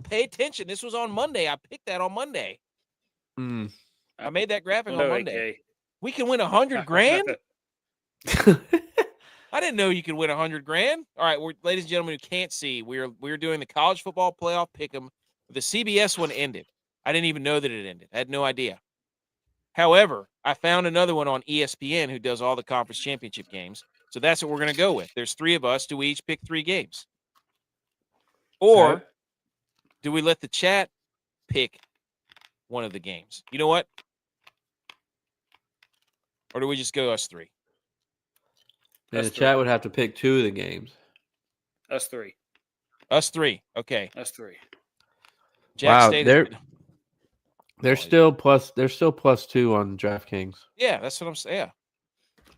A: pay attention. This was on Monday. I picked that on Monday. I made that graphic on Monday.
C: Okay.
A: We can win $100,000? I didn't know you could win $100,000. All right, ladies and gentlemen who can't see, we're doing the college football playoff pick 'em. The CBS one ended. I didn't even know that it ended. I had no idea. However, I found another one on ESPN who does all the conference championship games. So that's what we're going to go with. There's 3 of us. Do we each pick 3 games? Or
B: Okay.
A: do we let the chat pick one of the games? You know what? Or do we just go us 3?
B: And
C: Us
B: the
C: three.
B: chat would have to pick 2 of the games.
C: Us 3.
A: Us 3. Okay.
C: Us 3.
A: Jack
B: Wow,
A: State.
B: they're still +2 on DraftKings.
A: Yeah, that's what I'm saying. Yeah.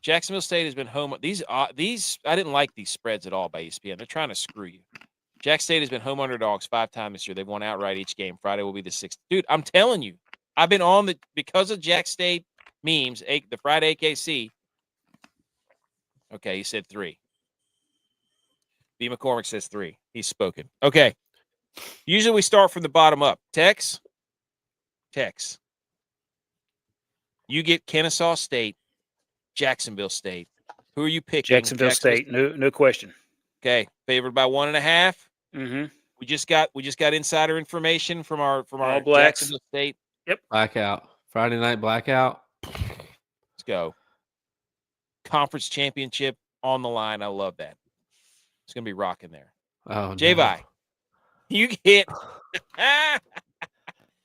A: Jacksonville State has been home. These I didn't like these spreads at all by ESPN. They're trying to screw you. Jack State has been home underdogs 5 times this year. They've won outright each game. Friday will be the 6th. Dude, I'm telling you, I've been on because of Jack State memes, the Friday AKC. Okay, he said 3. B. McCormick says 3. He's spoken. Okay. Usually we start from the bottom up. Tex. You get Kennesaw State, Jacksonville State. Who are you picking?
C: Jacksonville State. No question.
A: Okay, favored by 1.5.
C: Mm-hmm.
A: We just got insider information from our
C: All Blacks.
A: Jacksonville State.
B: Blackout. Friday night blackout.
A: Let's go. Conference championship on the line. I love that. It's gonna be rocking there.
B: Oh,
A: J-Vi, you get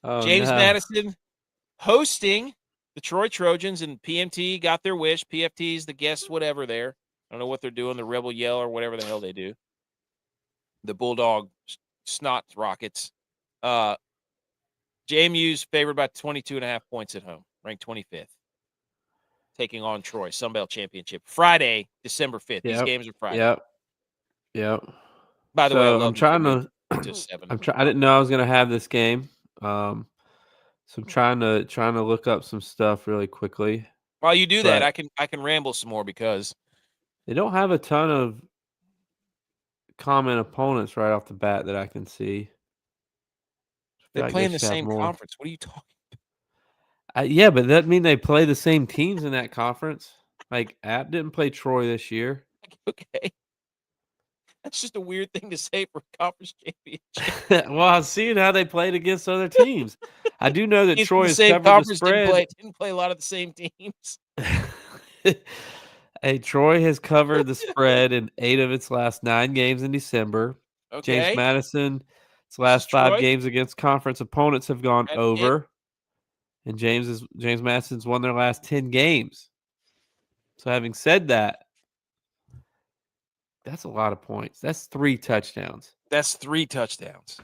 B: Oh,
A: James
B: no.
A: Madison hosting the Troy Trojans, and PMT got their wish. PFT's the guest, whatever there. I don't know what they're doing, the Rebel Yell or whatever the hell they do. The Bulldog Snot Rockets. JMU's favored by 22.5 points at home, ranked 25th. Taking on Troy, Sunbelt Championship. Friday, December 5th. These
B: Yep.
A: games are Friday.
B: Yep.
A: By the way, I
B: So
A: love
B: I'm trying
A: to
B: to.
A: 7.
B: I didn't know I was gonna have this game. So I'm trying to look up some stuff really quickly.
A: While you do that,
B: but
A: I can ramble some more because
B: they don't have a ton of common opponents right off the bat that I can see.
A: they're playing the same conference. What are you talking?
B: Yeah, but that mean they play the same teams in that conference. Like App didn't play Troy this year.
A: Okay. That's just a weird thing to say for a conference championship.
B: Well, I've seen how they played against other teams. I do know that
A: Teams
B: Troy
A: from the
B: has
A: same
B: covered the
A: conference
B: spread.
A: didn't play a lot of the same teams.
B: Hey, Troy has covered the spread in 8 of its last 9 games in December.
A: Okay.
B: James Madison's last 5
A: Troy.
B: games against conference opponents have gone
A: That's
B: over, and James Madison's won their last 10 games. So, having said that, that's a lot of points. That's 3 touchdowns.
A: That's 3 touchdowns.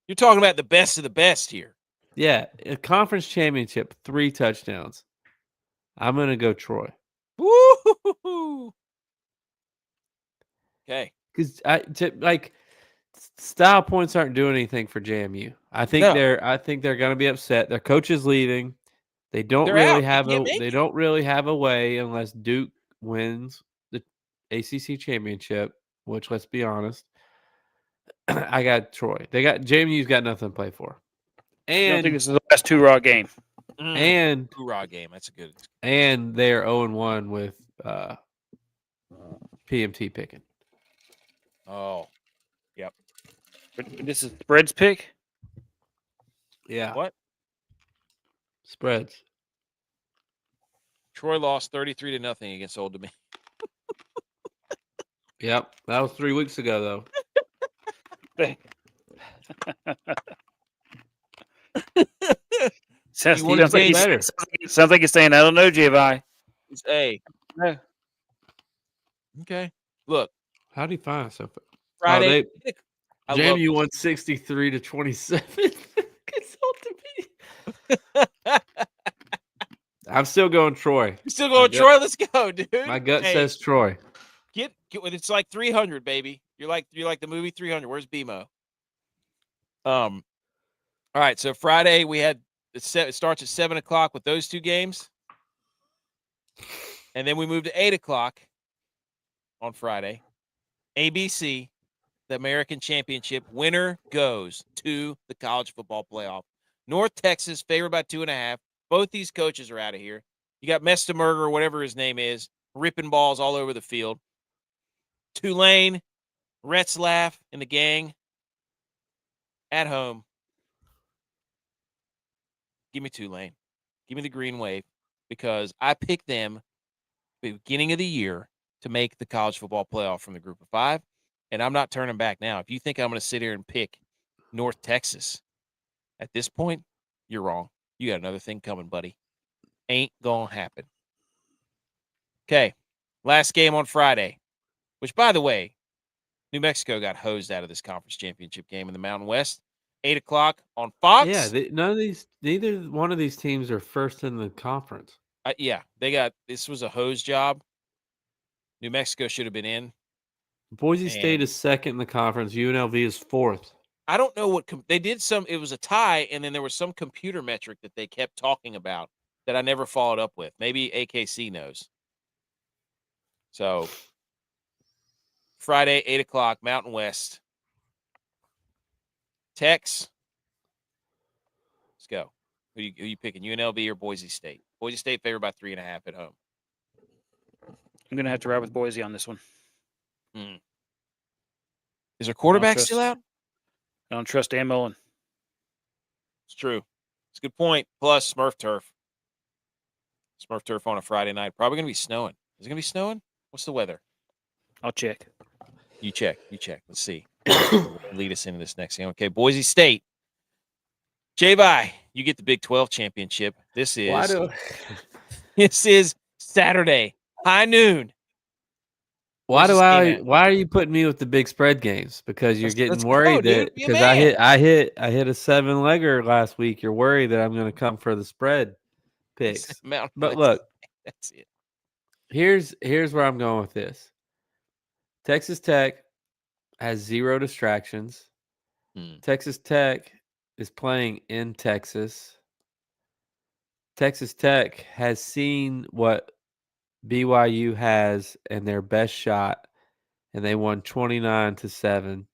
A: You're talking about the best of the best here.
B: Yeah, a conference championship, 3 touchdowns. I'm gonna go Troy.
A: Woo! Okay.
B: Because style points aren't doing anything for JMU. I think they're going to be upset. Their coach is leaving. They don't really have a way unless Duke wins the ACC championship. Which, let's be honest, I got Troy. JMU's got nothing to play for.
C: I don't think
B: And
C: this is the last 2 raw game.
B: and
A: Hoorah game. That's a good.
B: and they're 0-1 with PMT picking.
A: Oh,
C: But this is spreads pick.
B: Yeah.
A: what?
B: Spreads.
A: Troy lost 33-0 against Old Dominion.
B: Yep. That was 3 weeks ago, though.
C: Sounds
A: You want
C: like
B: to
C: he's
B: better.
C: sounds like he's saying, I don't know, J-Vi.
A: Hey.
C: Yeah.
A: Okay. Look,
B: How do you find something?
A: Friday. I love
B: JMU won 63-27. Against Old Dominion. I'm still going Troy.
A: You're still going Troy. Let's go, dude.
B: My gut says Troy.
A: Get it's like 300, baby. You're like the movie 300. Where's BMO? All right. So Friday we had it starts at 7:00 with those 2 games, and then we moved to 8:00 on Friday. ABC, the American Championship winner goes to the college football playoff. North Texas favored by 2.5. Both these coaches are out of here. You got Mestemurger or whatever his name is, ripping balls all over the field. Tulane, Retzlaff, and the gang at home Give me Tulane. Give me the Green Wave because I picked them beginning of the year to make the college football playoff from the group of 5, and I'm not turning back now. If you think I'm going to sit here and pick North Texas at this point, you're wrong. You got another thing coming, buddy. Ain't going to happen. Okay, last game on Friday, which, by the way, New Mexico got hosed out of this conference championship game in the Mountain West. 8 o'clock on Fox.
B: Yeah, neither one of these teams are first in the conference.
A: Yeah, this was a hose job. New Mexico should have been in.
B: Boise State is second in the conference. UNLV is fourth.
A: I don't know what they did. It was a tie, and then there was some computer metric that they kept talking about that I never followed up with. Maybe AKC knows. So Friday, 8 o'clock, Mountain West. Tex, let's go. Who you picking, UNLV or Boise State? Boise State favored by 3.5 at home.
C: I'm going to have to ride with Boise on this one.
A: Is their quarterback still out?
C: I don't trust Dan Mullen.
A: It's true. It's a good point. Plus, Smurf turf. Smurf turf on a Friday night. Probably going to be snowing. Is it going to be snowing? What's the weather?
C: I'll check.
A: You check. Let's see. Lead us into this next game. Okay, Boise State. J-Bye, you get the Big 12 championship. This is Saturday, high noon.
B: Why are you putting me with the big spread games? Because you're getting worried because I hit a 7-legger last week. You're worried that I'm going to come for the spread picks. But look,
A: that's it.
B: Here's where I'm going with this. Texas Tech has 0 distractions. Texas Tech is playing in Texas. Texas Tech has seen what BYU has in their best shot, and they won 29-7.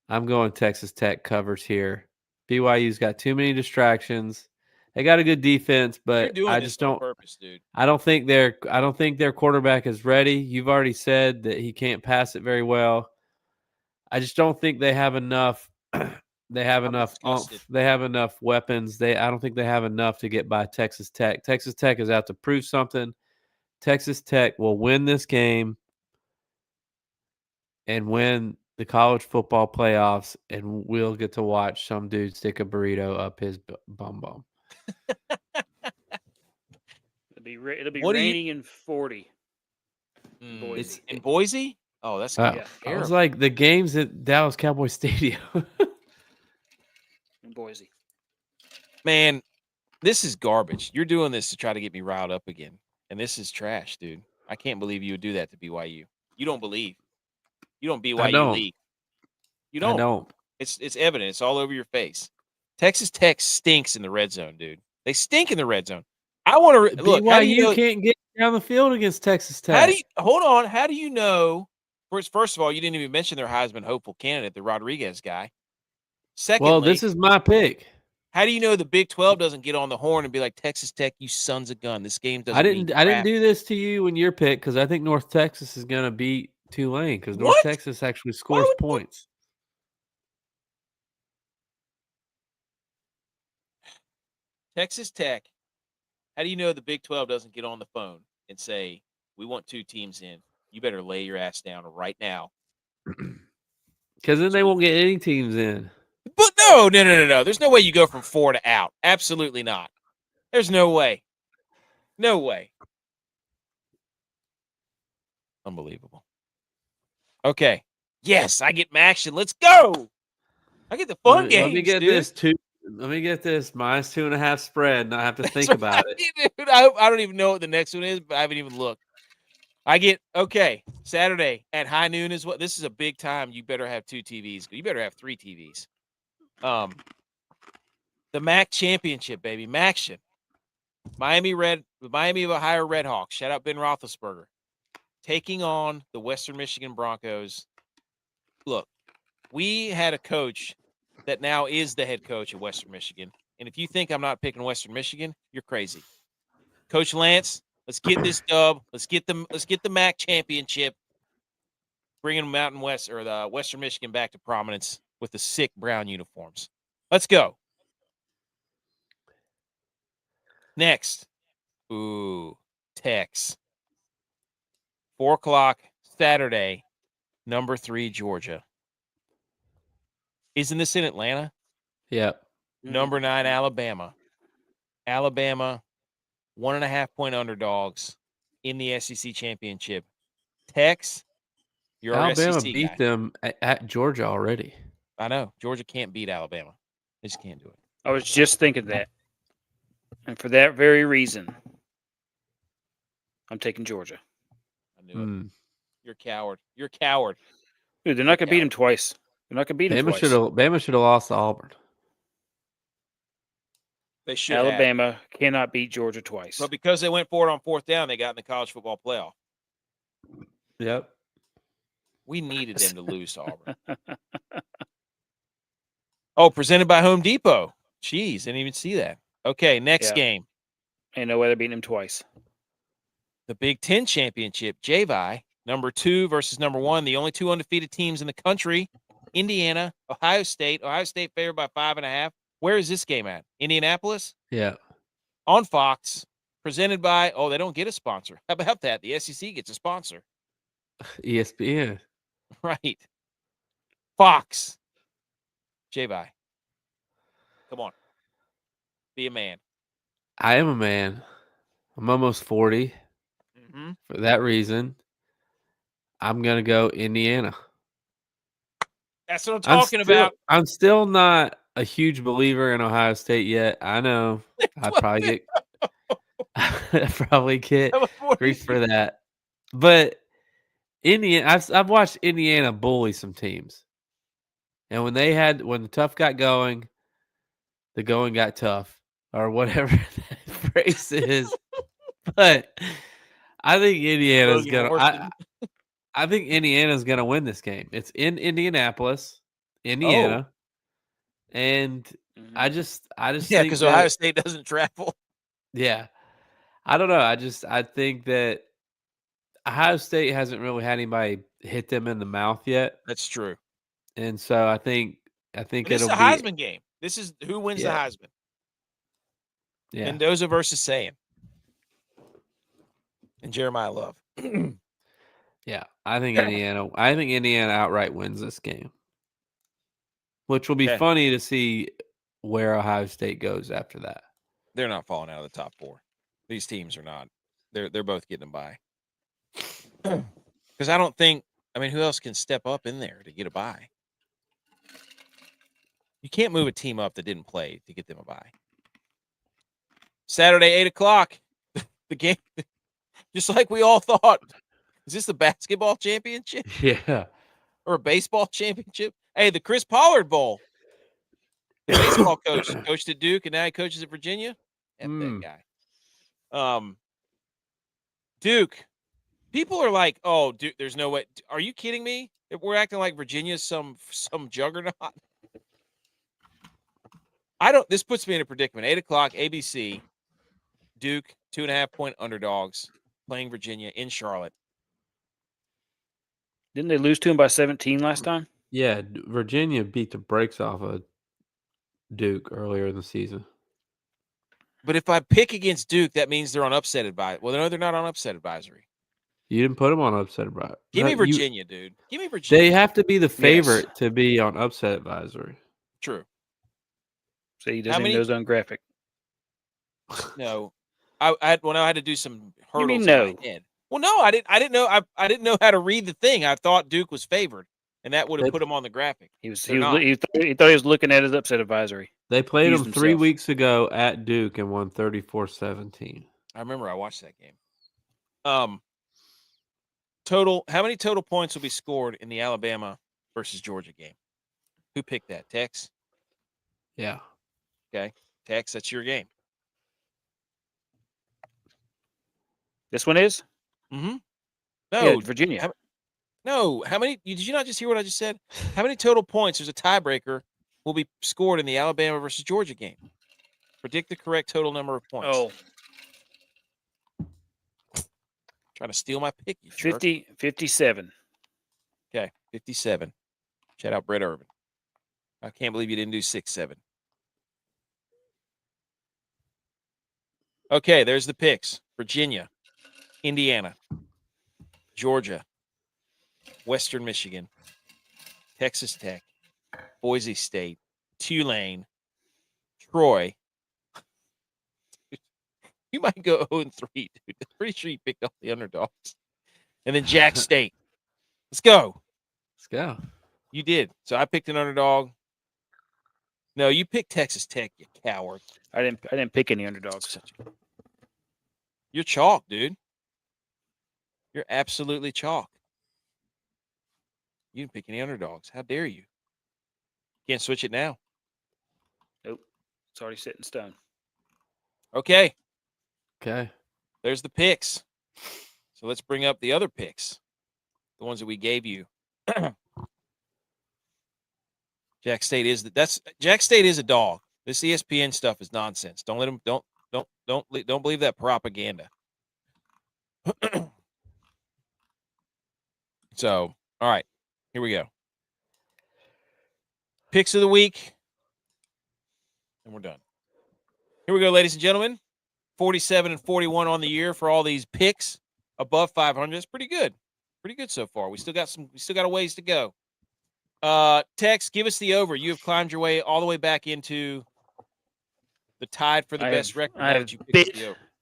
B: I'm going Texas Tech covers here. BYU's got too many distractions. They got a good defense, but I just don't.
A: Purpose, dude.
B: I don't think their quarterback is ready. You've already said that he can't pass it very well. I just don't think they have enough. They have enough oomph. They have enough weapons. I don't think they have enough to get by Texas Tech. Texas Tech is out to prove something. Texas Tech will win this game and win the college football playoffs, and we'll get to watch some dude stick a burrito up his bum.
C: It'll be raining in 40.
A: It's in Boise? Oh, that's good.
B: It was like the games at Dallas Cowboys Stadium.
C: In Boise.
A: Man, this is garbage. You're doing this to try to get me riled up again. And this is trash, dude. I can't believe you would do that to BYU. You don't believe. You don't BYU league. You don't.
B: I don't.
A: It's evident. It's all over your face. Texas Tech stinks in the red zone, dude. They stink in the red zone. I want to look.
B: BYU can't get down the field against Texas Tech.
A: Hold on. How do you know? First of all, you didn't even mention their Heisman hopeful candidate, the Rodriguez guy. Secondly,
B: well, this is my pick.
A: How do you know the Big 12 doesn't get on the horn and be like, Texas Tech, you sons of gun? This game doesn't.
B: I didn't do this to you in your pick because I think North Texas is going to beat Tulane because North Texas actually scores points.
A: Texas Tech. How do you know the Big 12 doesn't get on the phone and say, we want 2 teams in? You better lay your ass down right now.
B: Because then they won't get any teams in.
A: But no. There's no way you go from 4 to out. Absolutely not. There's no way. No way. Unbelievable. Okay. Yes, I get action. Let's go. I get the fun games.
B: Let me get this -2.5 spread, and I have to think about it.
A: Dude, I don't even know what the next one is, but I haven't even looked. I get Saturday at high noon is what. This is a big time. You better have 2 TVs. You better have 3 TVs. The MAC championship, baby, MACtion. Miami of Ohio Redhawks. Shout out Ben Roethlisberger. Taking on the Western Michigan Broncos. Look, we had a coach that now is the head coach of Western Michigan. And if you think I'm not picking Western Michigan, you're crazy. Coach Lance, let's get this dub. Let's get the MAC championship. Bringing Mountain West or the Western Michigan back to prominence with the sick brown uniforms. Let's go. Next. Ooh, Tex. 4 o'clock Saturday, number 3, Georgia. Isn't this in Atlanta?
B: Yep.
A: Number 9, Alabama. Alabama, 1.5-point underdogs in the SEC championship. Tex, you're our
B: Alabama
A: SEC
B: beat
A: guy.
B: them at Georgia already.
A: I know. Georgia can't beat Alabama. They just can't do it.
C: I was just thinking that. And for that very reason, I'm taking Georgia.
A: I knew it. You're a coward. You're a coward.
C: Dude, they're not going to beat him twice. They're not going to beat him twice.
B: Bama should have lost to Auburn.
A: They should
C: Alabama cannot beat Georgia twice.
A: But because they went for it on 4th down, they got in the college football playoff.
B: Yep.
A: We needed them to lose to Auburn. Oh, presented by Home Depot. Jeez, didn't even see that. Okay, next game.
C: Ain't no way they're beating him twice.
A: The Big Ten Championship. JVI, number 2 versus number 1. The only 2 undefeated teams in the country. Indiana, Ohio State. Ohio State favored by 5.5. Where is this game at? Indianapolis?
B: Yeah.
A: On Fox. Presented by, they don't get a sponsor. How about that? The SEC gets a sponsor.
B: ESPN.
A: Right. Fox. J-Bye. Come on. Be a man.
B: I am a man. I'm almost 40.
A: Mm-hmm.
B: For that reason, I'm going to go Indiana.
A: That's what I'm talking about.
B: I'm still not a huge believer in Ohio State yet. I know I'd probably get grief for that. But Indiana, I've watched Indiana bully some teams. And when the tough got going, the going got tough, or whatever that phrase is. But I think Indiana's I think Indiana's gonna win this game. It's in Indianapolis, Indiana. And I just think
A: because Ohio State doesn't travel.
B: Yeah. I don't know. I think that Ohio State hasn't really had anybody hit them in the mouth yet.
A: That's true.
B: And so I think
A: this is a Heisman game. This is who wins the Heisman.
B: Yeah.
A: Mendoza versus Sayin. And Jeremiah Love.
B: Yeah. I think Indiana outright wins this game. Which will be funny to see where Ohio State goes after that.
A: They're not falling out of the top 4. These teams are not. They're both getting them by. Because I don't think, who else can step up in there to get a bye? You can't move a team up that didn't play to get them a bye. Saturday, 8 o'clock. The game, just like we all thought. Is this the basketball championship?
B: Yeah.
A: Or a baseball championship? Hey, the Chris Pollard Bowl. The baseball coach coached at Duke, and now he coaches at Virginia. That guy. Duke. People are like, "Oh, Duke, there's no way." Are you kidding me? If we're acting like Virginia's some juggernaut. This puts me in a predicament. 8 o'clock, ABC. Duke, 2.5-point underdogs playing Virginia in Charlotte.
C: Didn't they lose to him by 17 last time?
B: Yeah, Virginia beat the brakes off of Duke earlier in the season.
A: But if I pick against Duke, that means they're on upset advisory. Well, no, they're not on upset advisory.
B: You didn't put them on upset advisory.
A: Give me Virginia, dude. Give me Virginia.
B: They have to be the favorite to be on upset advisory.
A: True.
C: So he doesn't even know his own graphic.
A: No. I had to do some hurdles
C: in my
A: head. Well, no, I didn't know. I didn't know how to read the thing. I thought Duke was favored, and that would have put him on the graphic.
C: He thought he was looking at his upset advisory.
B: They played him 3 weeks ago at Duke and won 34-17.
A: I remember I watched that game. Total. How many total points will be scored in the Alabama versus Georgia game? Who picked that? Tex?
B: Yeah.
A: Okay. Tex, that's your game.
C: This one is?
A: Mm-hmm.
C: No, Virginia.
A: How many? Did you not just hear what I just said? How many total points? There's a tiebreaker. Will be scored in the Alabama versus Georgia game. Predict the correct total number of points.
C: Oh.
A: Trying to steal my pick.
C: 57.
A: Okay, 57. Shout out Brett Irvin. I can't believe you didn't do 6-7. Okay, there's the picks. Virginia, Indiana, Georgia, Western Michigan, Texas Tech, Boise State, Tulane, Troy. You might go 0-3, dude. I'm pretty sure you picked all the underdogs. And then Jack State. Let's go.
B: Let's go.
A: You did. So I picked an underdog. No, you picked Texas Tech, you coward.
C: I didn't pick any underdogs.
A: You're chalk, dude. You're absolutely chalk. You didn't pick any underdogs. How dare you? Can't switch it now.
C: Nope. It's already set in stone.
A: Okay.
B: Okay.
A: There's the picks. So let's bring up the other picks. The ones that we gave you. Jack State is Jack State is a dog. This ESPN stuff is nonsense. Don't let them don't believe that propaganda. So, all right. Here we go. Picks of the week. And we're done. Here we go, ladies and gentlemen. 47 and 41 on the year for all these picks above 500. That's pretty good. Pretty good so far. We still got a ways to go. Tex, give us the over. You have climbed your way all the way back into the tied for the best record.
C: I have
A: you
C: bit,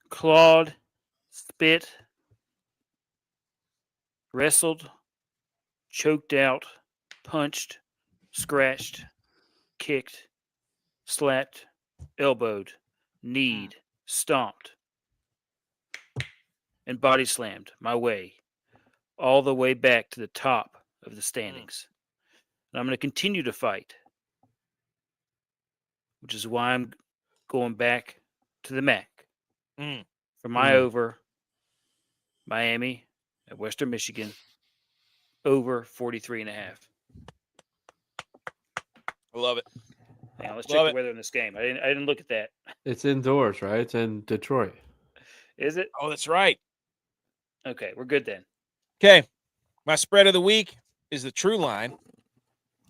C: clawed, spit, wrestled, choked out, punched, scratched, kicked, slapped, elbowed, kneed, stomped, and body slammed my way all the way back to the top of the standings. And I'm going to continue to fight, which is why I'm going back to the MAC for my over Miami at Western Michigan, over 43.5.
A: I love it.
C: Now let's check the weather in this game. I didn't look at that.
B: It's indoors, right? It's in Detroit.
C: Is it?
A: Oh, that's right.
C: Okay, we're good then.
A: Okay. My spread of the week is the true line.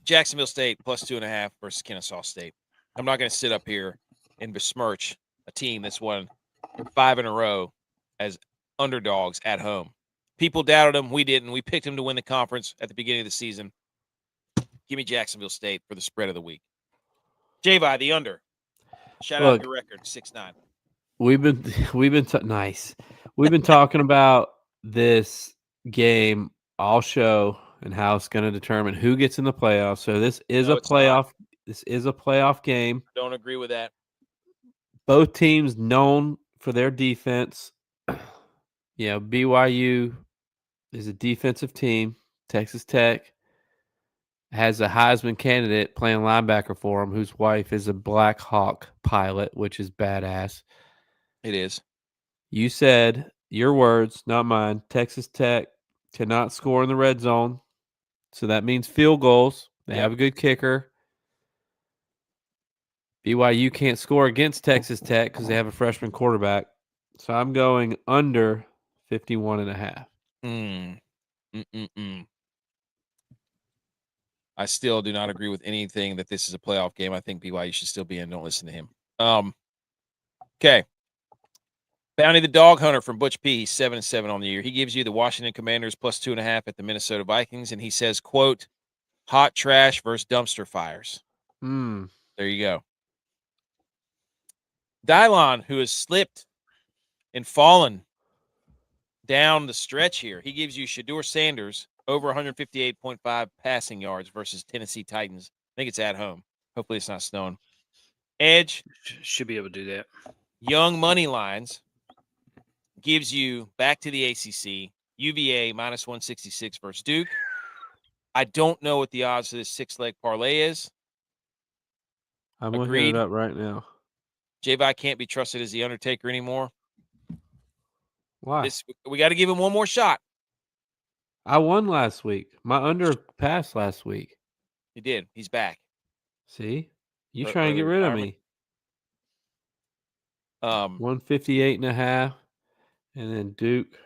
A: Jacksonville State plus 2.5 versus Kennesaw State. I'm not going to sit up here and besmirch a team that's won 5 in a row as underdogs at home. People doubted them. We didn't. We picked them to win the conference at the beginning of the season. Give me Jacksonville State for the spread of the week. J-Vi, the under. Shout out your record, 6-9.
B: We've been nice. We've been talking about this game all show and how it's going to determine who gets in the playoffs. So this is a playoff. This is a playoff game.
A: I don't agree with that.
B: Both teams known for their defense. BYU is a defensive team. Texas Tech has a Heisman candidate playing linebacker for him, whose wife is a Black Hawk pilot, which is badass.
A: It is.
B: You said, your words, not mine, Texas Tech cannot score in the red zone. So that means field goals. They have a good kicker. BYU can't score against Texas Tech because they have a freshman quarterback. So I'm going under 51.5.
A: I still do not agree with anything that this is a playoff game. I think BYU should still be in. Don't listen to him. Okay. Bounty the Dog Hunter from Butch P. He's 7-7 on the year. He gives you the Washington Commanders plus 2.5 at the Minnesota Vikings, and he says, quote, hot trash versus dumpster fires. There you go. Dylon, who has slipped and fallen down the stretch here, he gives you Shedeur Sanders over 158.5 passing yards versus Tennessee Titans. I think it's at home. Hopefully it's not snowing. Edge
C: should be able to do that.
A: Young money lines gives you back to the ACC, UVA minus 166 versus Duke. I don't know what the odds of this 6-leg parlay is.
B: I'm looking it up right now.
A: J-Vi can't be trusted as the Undertaker anymore.
B: Why?
A: We got to give him one more shot.
B: I won last week. My under passed last week.
A: He did. He's back.
B: See? You trying to get rid of me. 158.5. And then Duke.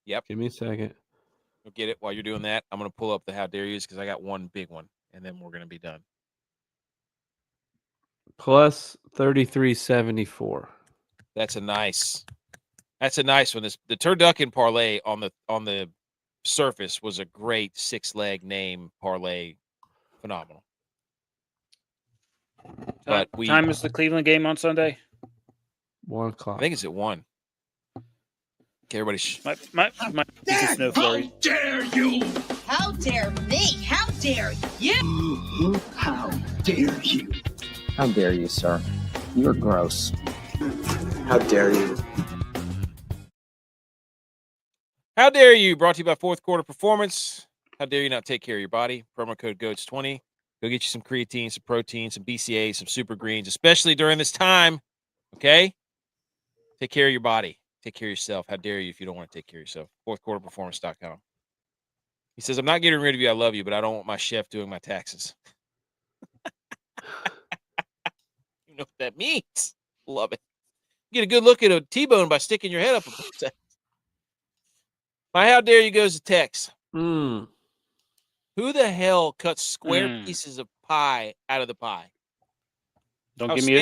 A: Yep.
B: Give me a second.
A: We'll get it while you're doing that. I'm going to pull up the How Dare Yous because I got one big one, and then we're going to be done.
B: Plus 33.74.
A: That's a nice one. The turducken parlay on the surface was a great 6-leg name parlay. Phenomenal. But
C: time is the Cleveland game on Sunday?
B: 1 o'clock.
A: I think it's at 1. Okay, everybody.
C: My snow flurry.
E: How dare you?
F: How dare me? How dare you?
E: How dare you?
G: How dare you, sir? You're gross.
E: How dare you?
A: How dare you? Brought to you by Fourth Quarter Performance. How dare you not take care of your body? Promo code GOATS20. Go get you some creatine, some protein, some BCAA, some super greens, especially during this time. Okay? Take care of your body. Take care of yourself. How dare you if you don't want to take care of yourself? Fourthquarterperformance.com. He says, I'm not getting rid of you. I love you, but I don't want my chef doing my taxes. You know what that means. Love it. Get a good look at a T-bone by sticking your head up. My how dare you goes to Tex. Who the hell cuts square pieces of pie out of the pie?
C: Don't give me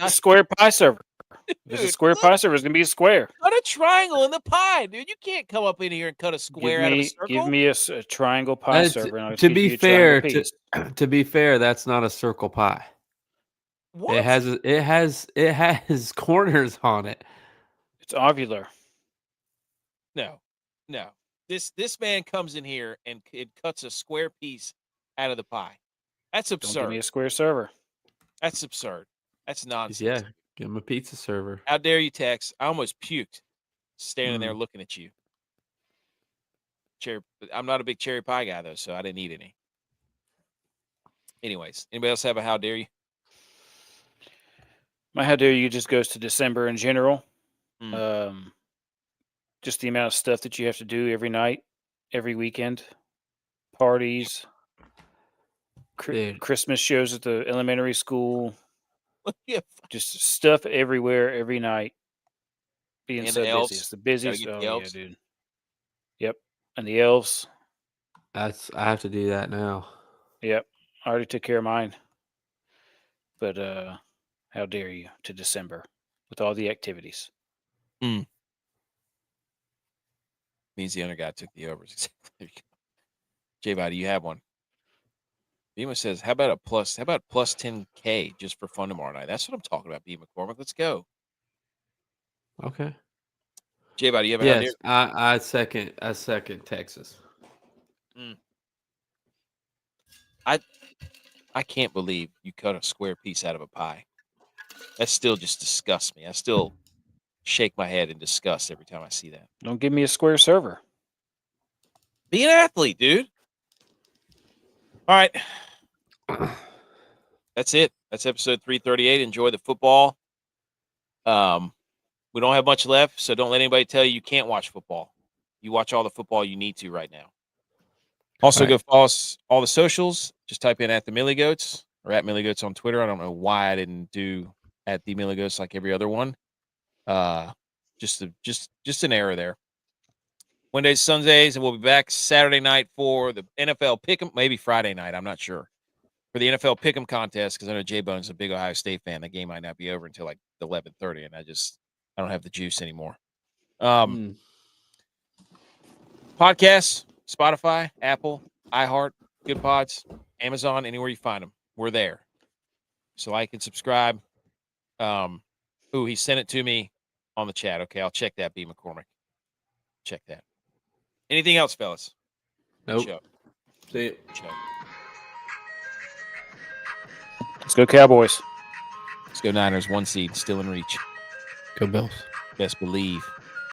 C: a square pie server. If it's a square pie server, it's gonna be a square.
A: Cut a triangle in the pie, dude. You can't come up in here and cut a square out of a circle.
C: Give me a triangle pie server. And
B: To be fair, that's not a circle pie.
A: What?
B: It has corners on it.
C: It's ovular.
A: No. This man comes in here and it cuts a square piece out of the pie. That's absurd.
C: Don't give me a square server.
A: That's absurd. That's nonsense.
B: Yeah, give him a pizza server.
A: How dare you, Tex? I almost puked standing there looking at you. I'm not a big cherry pie guy, though, so I didn't eat any. Anyways, anybody else have a how dare you?
C: My how dare you just goes to December in general. Just the amount of stuff that you have to do every night, every weekend, parties, Christmas shows at the elementary school, just stuff everywhere, every night. Being
A: and
C: so
A: the elves.
C: busy. It's the busiest.
A: The
C: Oh,
A: elves.
C: yeah, dude. Yep. And the elves.
B: I have to do that now.
C: Yep. I already took care of mine. But how dare you to December with all the activities.
A: Means the other guy took the overs. J-Body, do you have one? Bima says, how about plus 10K just for fun tomorrow night? That's what I'm talking about, B. McCormick. Let's go.
B: Okay.
A: J-Body, you have a
B: yes, I second Texas.
A: I can't believe you cut a square piece out of a pie. That still just disgusts me. I still shake my head in disgust every time I see that.
C: Don't give me a square server.
A: Be an athlete, dude. All right. That's it. That's episode 338. Enjoy the football. We don't have much left, so don't let anybody tell you can't watch football. You watch all the football you need to right now. Also, go follow us all the socials. Just type in @the_Millie_Goats or @MillieGoats on Twitter. I don't know why I didn't do @the_Millie_Goats like every other one. Just an error there. Wednesdays, Sundays, and we'll be back Saturday night for the NFL Pick'em. Maybe Friday night. I'm not sure. For the NFL Pick'em contest, because I know J Bone's a big Ohio State fan. The game might not be over until like 11:30, and I don't have the juice anymore. Podcasts, Spotify, Apple, iHeart, Good Pods, Amazon, anywhere you find them, we're there. So like and subscribe. He sent it to me on the chat. Okay, I'll check that, B. McCormick. Check that. Anything else, fellas?
B: Nope. See it.
C: Let's go Cowboys.
A: Let's go Niners. 1 seed, still in reach.
B: Go Bills.
A: Best believe.